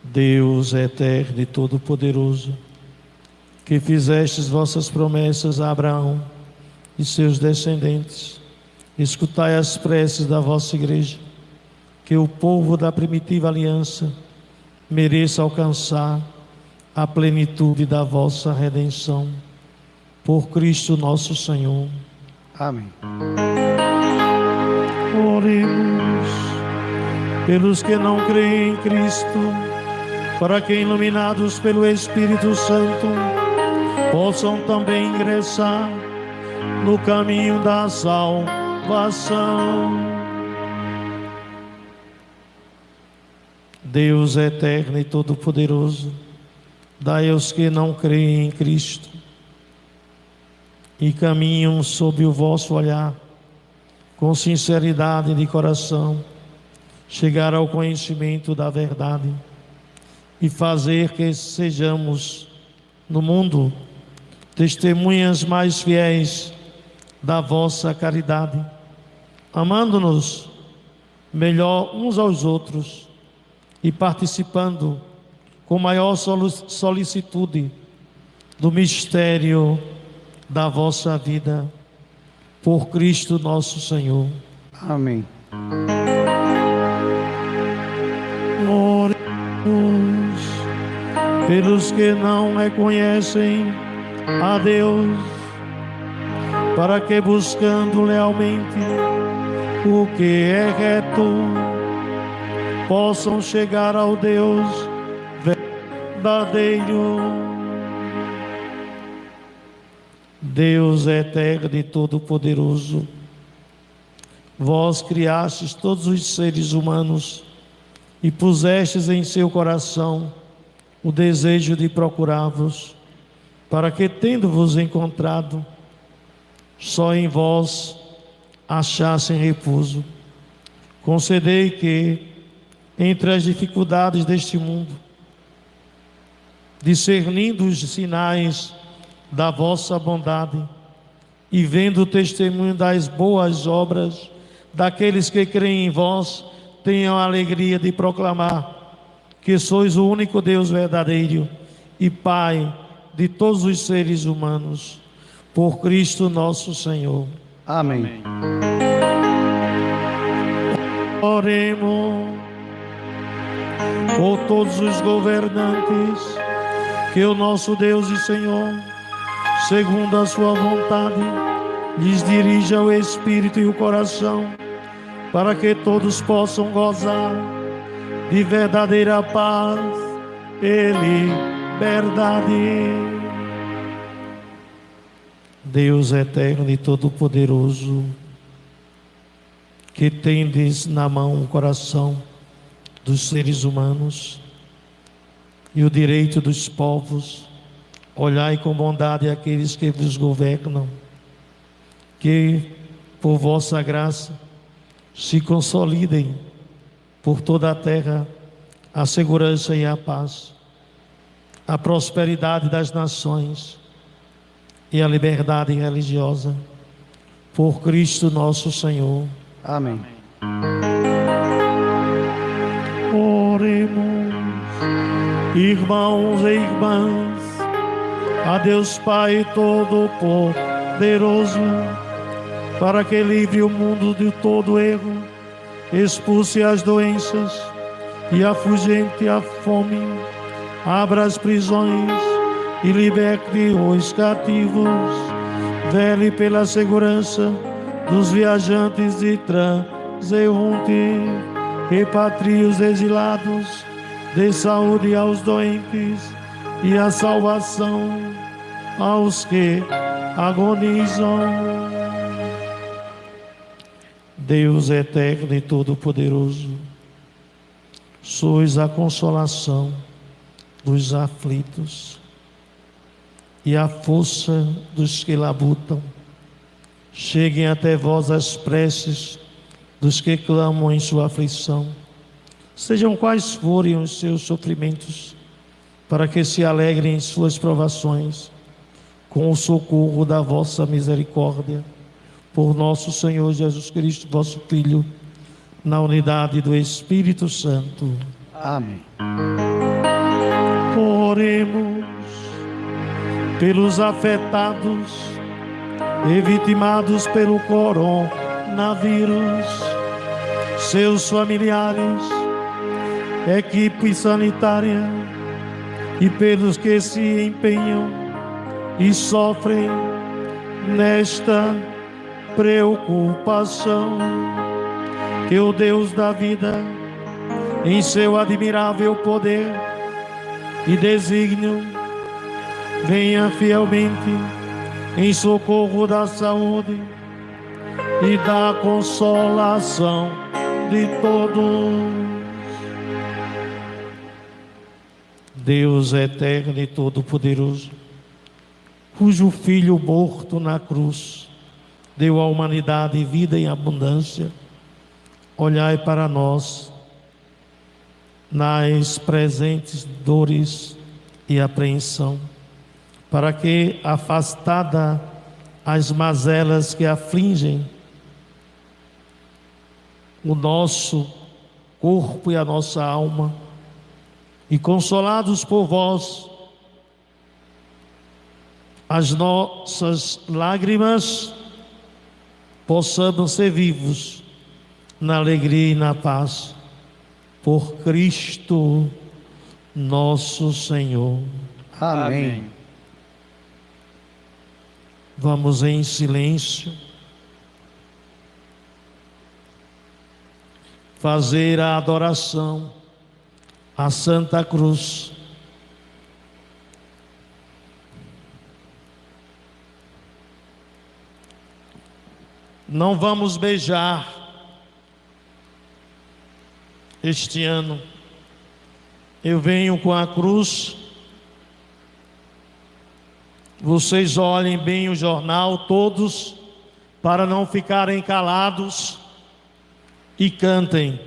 Deus eterno e todo-poderoso, que fizestes vossas promessas a Abraão e seus descendentes, escutai as preces da vossa igreja, que o povo da primitiva aliança mereça alcançar a plenitude da vossa redenção. Por Cristo nosso Senhor. Amém. Oremos pelos que não creem em Cristo, para que, iluminados pelo Espírito Santo, possam também ingressar no caminho da salvação. Deus eterno e todo-poderoso, dai aos que não creem em Cristo e caminham sob o vosso olhar, com sinceridade de coração, chegar ao conhecimento da verdade e fazer que sejamos no mundo testemunhas mais fiéis da vossa caridade, amando-nos melhor uns aos outros e participando com maior solicitude do mistério da vossa vida, por Cristo nosso Senhor. Amém. Oremos pelos que não reconhecem a Deus, para que, buscando lealmente o que é reto, possam chegar ao Deus verdadeiro. Deus eterno e todo-poderoso, vós criastes todos os seres humanos e pusestes em seu coração o desejo de procurar-vos, para que, tendo-vos encontrado, só em vós achassem repouso. Concedei que, entre as dificuldades deste mundo, discernindo os sinais da vossa bondade e vendo o testemunho das boas obras daqueles que creem em vós, tenham a alegria de proclamar que sois o único Deus verdadeiro e Pai de todos os seres humanos, por Cristo nosso Senhor. Amém. Oremos por todos os governantes, que o nosso Deus e Senhor, segundo a sua vontade, lhes dirija o espírito e o coração, para que todos possam gozar de verdadeira paz e liberdade. Deus eterno e todo-poderoso, que tendes na mão o coração dos seres humanos e o direito dos povos Olhai com bondade aqueles que vos governam, que por vossa graça se consolidem por toda a terra a segurança e a paz, a prosperidade das nações e a liberdade religiosa. Por Cristo nosso Senhor. Amém. Oremos, irmãos e irmãs, a Deus Pai Todo-Poderoso, para que livre o mundo de todo erro, expulse as doenças e afugente a fome, abra as prisões e liberte os cativos, vele pela segurança dos viajantes e transeuntes, repatrie os exilados, dê saúde aos doentes e a salvação aos que agonizam. Deus eterno e todo-poderoso, sois a consolação dos aflitos e a força dos que labutam. Cheguem até vós as preces dos que clamam em sua aflição, sejam quais forem os seus sofrimentos, para que se alegrem em suas provações, com o socorro da vossa misericórdia. Por nosso Senhor Jesus Cristo, vosso Filho, na unidade do Espírito Santo. Amém. Oremos pelos afetados e vitimados pelo coronavírus, seus familiares, equipe sanitária e pelos que se empenham e sofrem nesta preocupação. Que o Deus da vida, em seu admirável poder e desígnio, venha fielmente em socorro da saúde e da consolação de todos. Deus eterno e todo-poderoso, cujo Filho morto na cruz deu à humanidade vida em abundância, olhai para nós nas presentes dores e apreensão, para que, afastada as mazelas que afligem o nosso corpo e a nossa alma, e consolados por vós, as nossas lágrimas possamos ser vivos na alegria e na paz, por Cristo nosso Senhor. Amém. Vamos em silêncio fazer a adoração à Santa Cruz. Não vamos beijar este ano. Eu venho com a cruz. Vocês olhem bem o jornal, todos, para não ficarem calados, e cantem.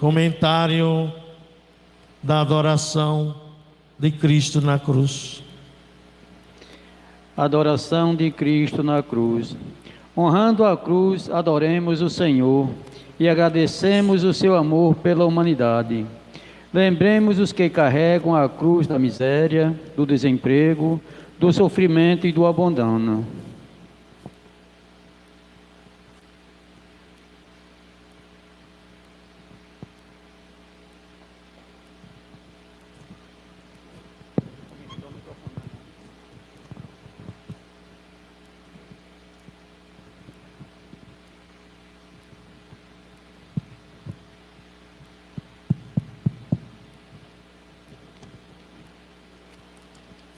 Comentário da adoração de Cristo na cruz. Adoração de Cristo na cruz. Honrando a cruz, adoremos o Senhor e agradecemos o seu amor pela humanidade. Lembremos os que carregam a cruz da miséria, do desemprego, do sofrimento e do abandono.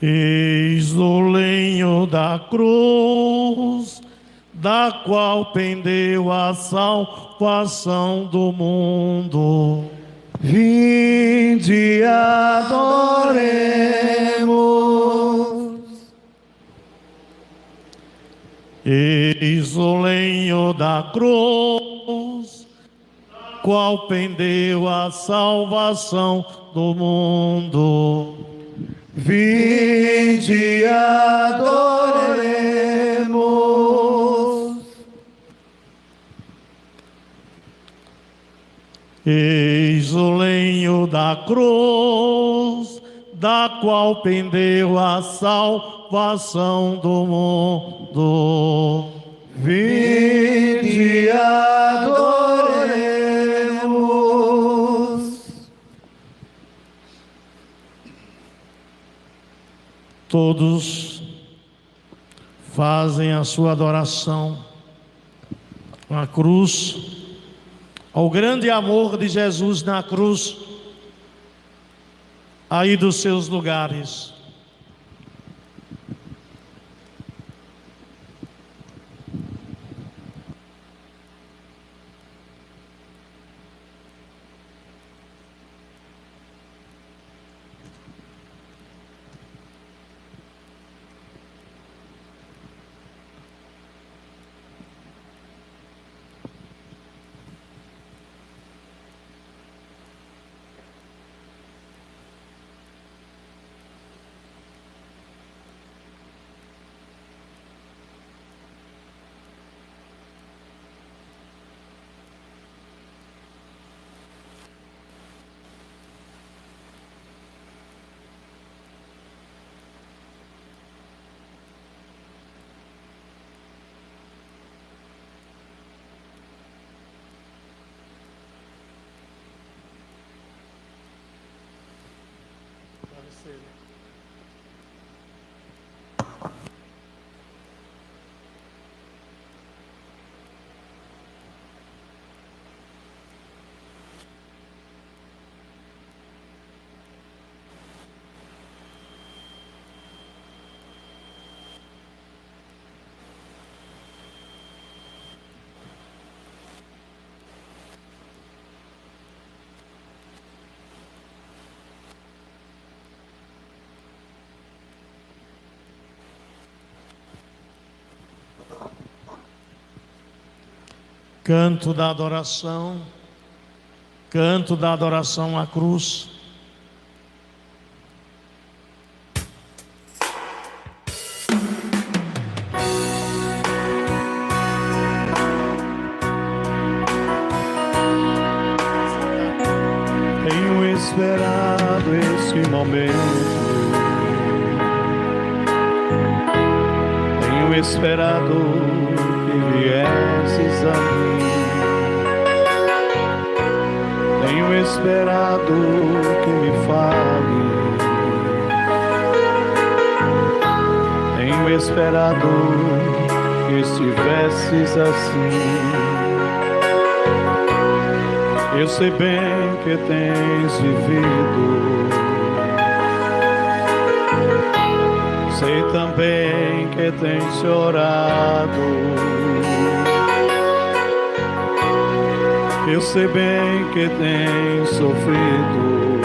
Eis o lenho da cruz, da qual pendeu a salvação do mundo. Vinde adoremos. Eis o lenho da cruz, qual pendeu a salvação do mundo. Vinde adoremos. Eis o lenho da cruz, da qual pendeu a salvação do mundo. Vinde adoremos. Todos fazem a sua adoração à cruz, ao grande amor de Jesus na cruz, aí dos seus lugares. Canto da adoração à cruz. Tenho esperado esse momento. Tenho esperado que viesses a mim. Tenho esperado que me fale. Tenho esperado que estivesses assim. Eu sei bem que tens vivido. Sei também que tens chorado. Eu sei bem que tens sofrido,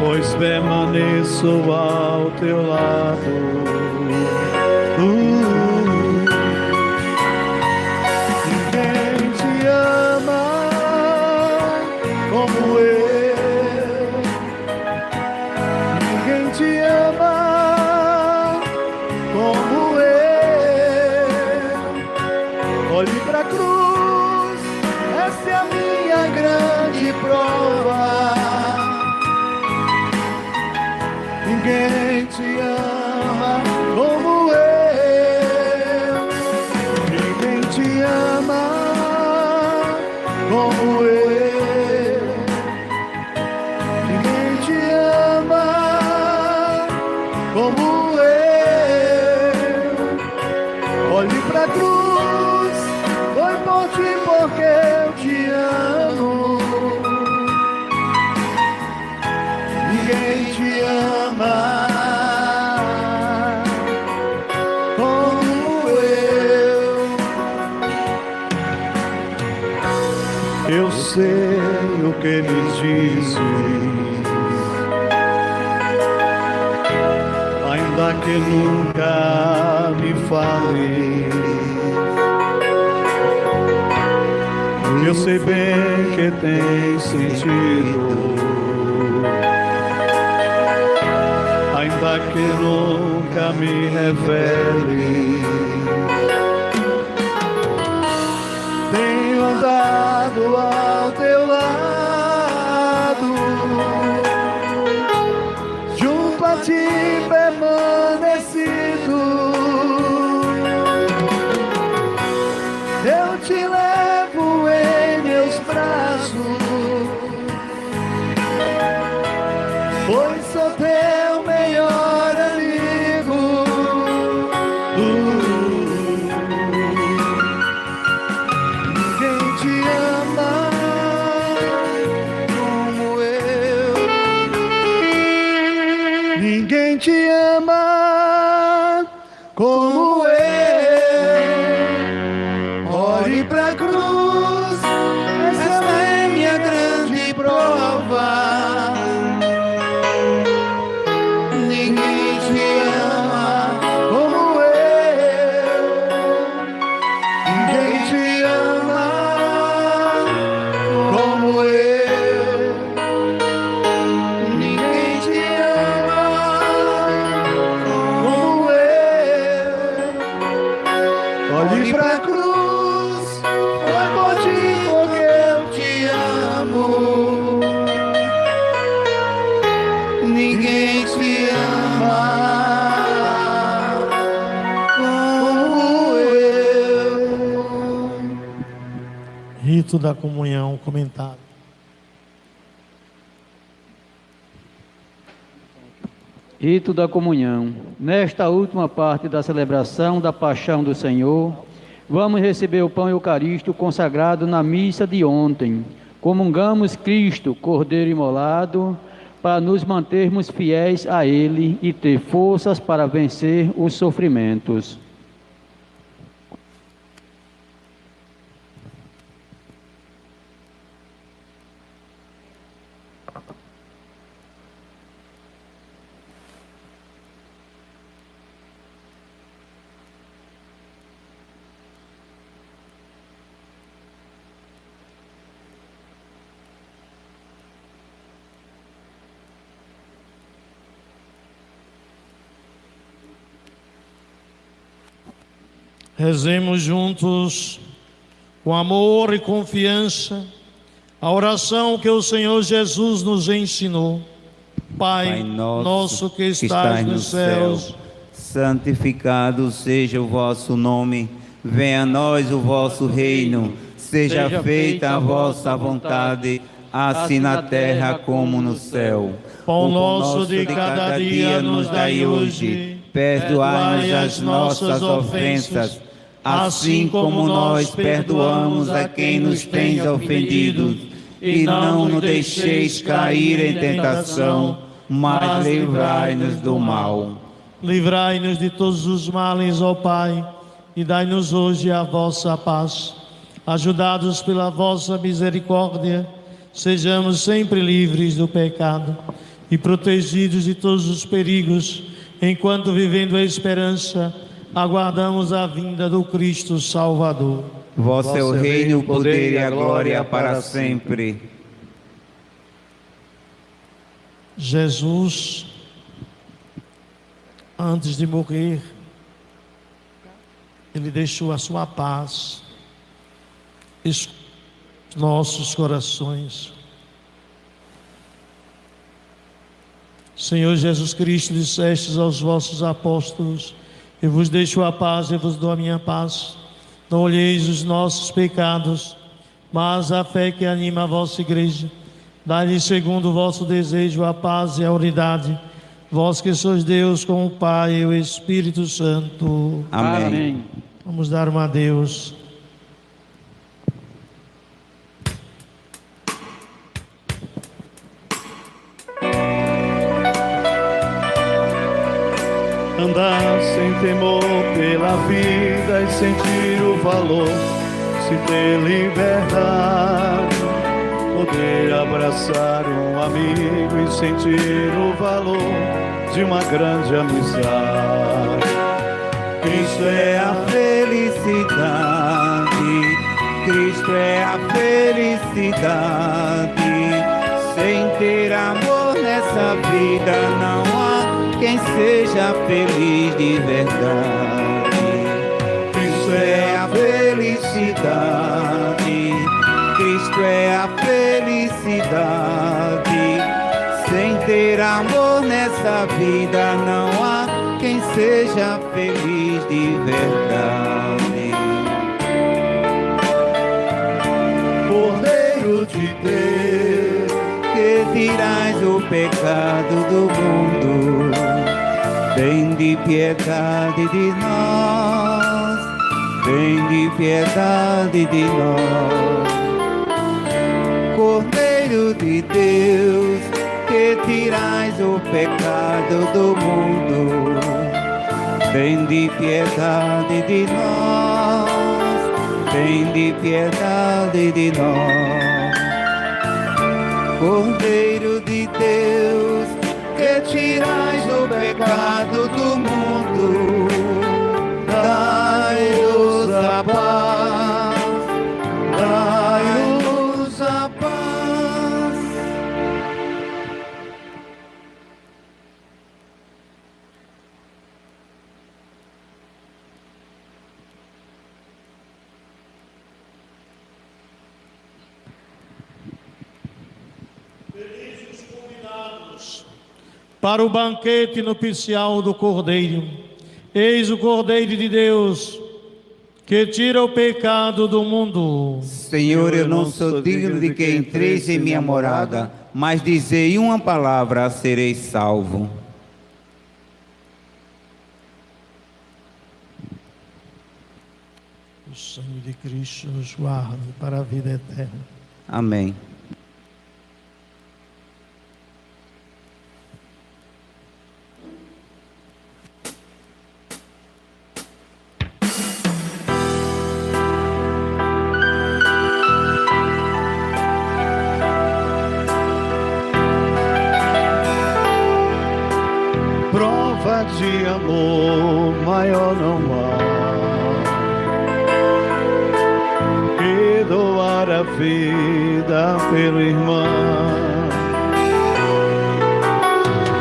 pois permaneço ao teu lado. Ninguém te ama como eu. Ninguém te ama como eu. Olhe pra cruz, essa é a minha grande prova. Ninguém te ama como eu. Ninguém te ama como eu. Ninguém te ama como eu. Olhe pra cruz, foi por ti porque eu te amo. Ninguém te ama como eu. sei o que lhes dizes, ainda que nunca me fale. Eu sei bem que tem sentido, ainda que nunca me revele. Tenho andado ao teu lado, junto a ti permanecido. Eu te levo em meus braços, pois sou teu melhor amigo. Ninguém te ama como eu. Ninguém te ama como eu. Olhe pra cruz, essa é minha grande prova. Ninguém te ama como eu. Ninguém te ama como eu. Ninguém te ama como eu. Olhe pra cruz, foi por ti porque eu te amo. Ninguém te ama como eu. Rito da comunhão, comentário. Rito da comunhão. Nesta última parte da celebração da paixão do Senhor, vamos receber o pão eucarístico consagrado na missa de ontem. Comungamos Cristo, Cordeiro imolado, para nos mantermos fiéis a Ele e ter forças para vencer os sofrimentos. Rezemos juntos, com amor e confiança, a oração que o Senhor Jesus nos ensinou. Pai nosso que estais nos céus, santificado seja o vosso nome, venha a nós o vosso reino, seja feita a vossa vontade, assim na terra como no céu. Pão nosso de cada dia nos dai hoje, perdoai as nossas ofensas, assim como nós perdoamos a quem nos tem ofendido, e não nos deixeis cair em tentação, mas livrai-nos do mal. Livrai-nos de todos os males, ó Pai, e dai-nos hoje a vossa paz. Ajudados pela vossa misericórdia, sejamos sempre livres do pecado e protegidos de todos os perigos, enquanto vivendo a esperança, aguardamos a vinda do Cristo Salvador. Vosso é o reino, o poder e a glória para sempre. Jesus, antes de morrer, Ele deixou a sua paz em nossos corações. Senhor Jesus Cristo, dissestes aos vossos apóstolos: eu vos deixo a paz, eu vos dou a minha paz. Não olheis os nossos pecados, mas a fé que anima a vossa igreja. Dai-lhe segundo o vosso desejo a paz e a unidade. Vós que sois Deus com o Pai e o Espírito Santo. Amém. Amém. Vamos dar uma a Deus. Andar sem temor pela vida e sentir o valor, se ter liberdade, poder abraçar um amigo e sentir o valor de uma grande amizade. Cristo é a felicidade, Cristo é a felicidade. Sem ter amor nessa vida não há quem seja feliz de verdade. Cristo é a felicidade, Cristo é a felicidade. Sem ter amor nessa vida não há quem seja feliz de verdade. Cordeiro de Deus, que tirais o pecado do mundo, tende piedade de nós, tende piedade de nós. Cordeiro de Deus, que tirais o pecado do mundo, tende piedade de nós, tende piedade de nós. Cordeiro de Deus, que tirais o pecado do mundo, dai-nos a paz, dai-nos a paz. Para o banquete nupcial do Cordeiro. Eis o Cordeiro de Deus, que tira o pecado do mundo. Senhor, eu não sou digno de que entreis em minha morada, mas dizei uma palavra, serei salvo. O sangue de Cristo nos guarde para a vida eterna. Amém. prova de amor maior não há que doar a vida pelo irmão.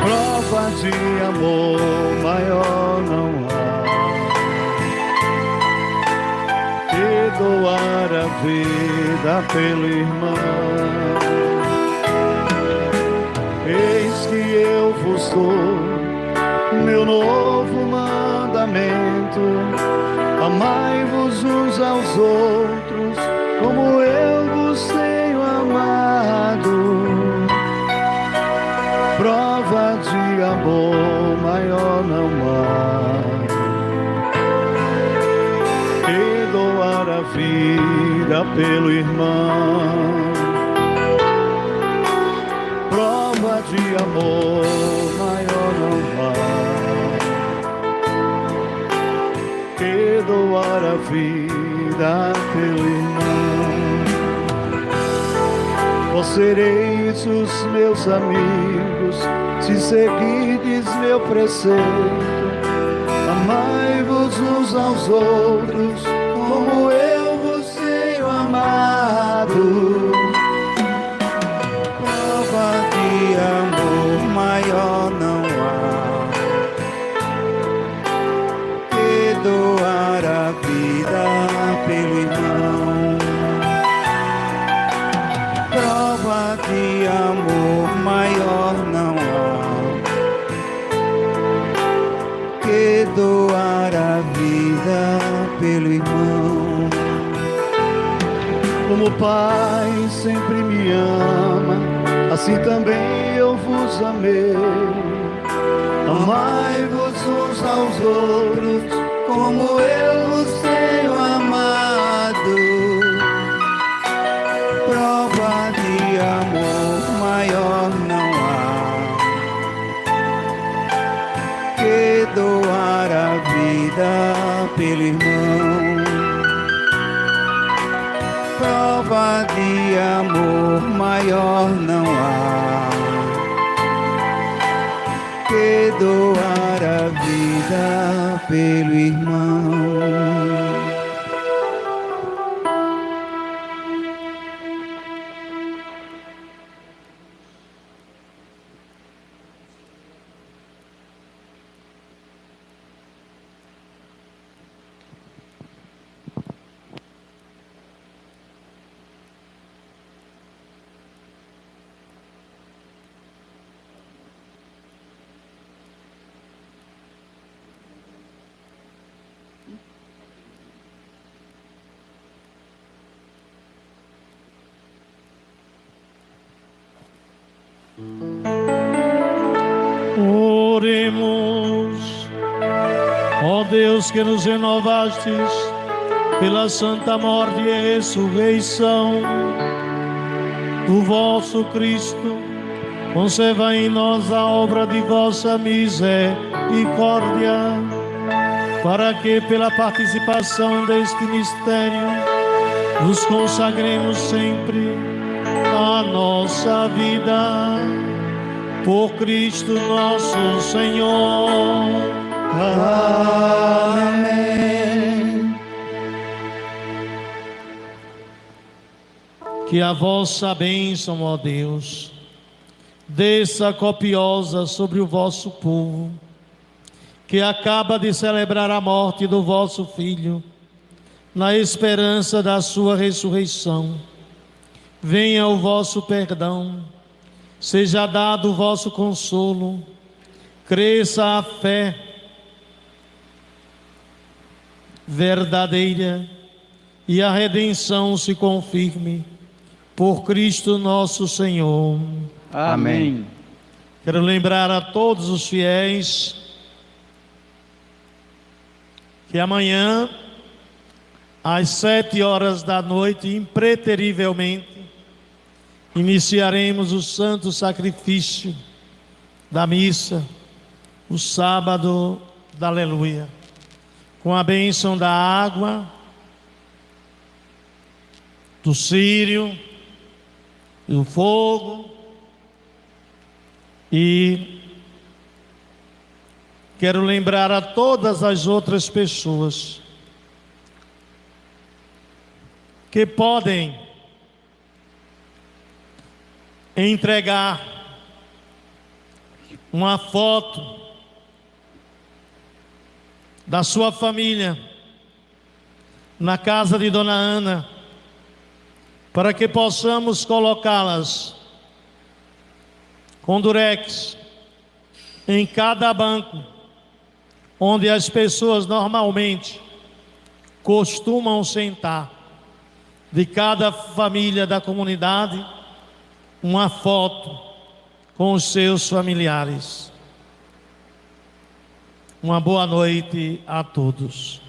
Prova de amor maior não há que doar a vida pelo irmão. Eis que eu vos dou meu novo mandamento: amai-vos uns aos outros como eu vos tenho amado. Prova de amor maior não há que doar a vida pelo irmão. Prova de amor maior não há que doar a vida pelo irmão. Vós sereis os meus amigos se seguirdes meu preceito. Amai-vos uns aos outros como eu vos tenho amado. De amor maior não há que doar a vida pelo irmão. Prova de amor maior não há que doar a vida pelo irmão. Como o Pai sempre me ama, assim também eu vos amei. Amai-vos uns aos outros como eu vos tenho amado. Prova de amor maior não há que doar a vida pelo irmão. Prova de amor maior maior não há que doar a vida pelo irmão. Oremos. Ó Deus, que nos renovastes pela santa morte e ressurreição do vosso Cristo, conserva em nós a obra de vossa misericórdia, para que pela participação deste mistério nos consagremos sempre a nossa vida por Cristo nosso Senhor. Amém. Que a vossa bênção, ó Deus, desça copiosa sobre o vosso povo, que acaba de celebrar a morte do vosso Filho, na esperança da sua ressurreição. Venha o vosso perdão, seja dado o vosso consolo, cresça a fé verdadeira e a redenção se confirme por Cristo nosso Senhor. Amém. Quero lembrar a todos os fiéis que amanhã, às 7h da noite, impreterivelmente, iniciaremos o santo sacrifício da missa, o sábado da Aleluia, com a bênção da água, do círio, do fogo, e quero lembrar a todas as outras pessoas que podem entregar uma foto da sua família na casa de Dona Ana, para que possamos colocá-las com durex em cada banco onde as pessoas normalmente costumam sentar, de cada família da comunidade, uma foto com os seus familiares. Uma boa noite a todos.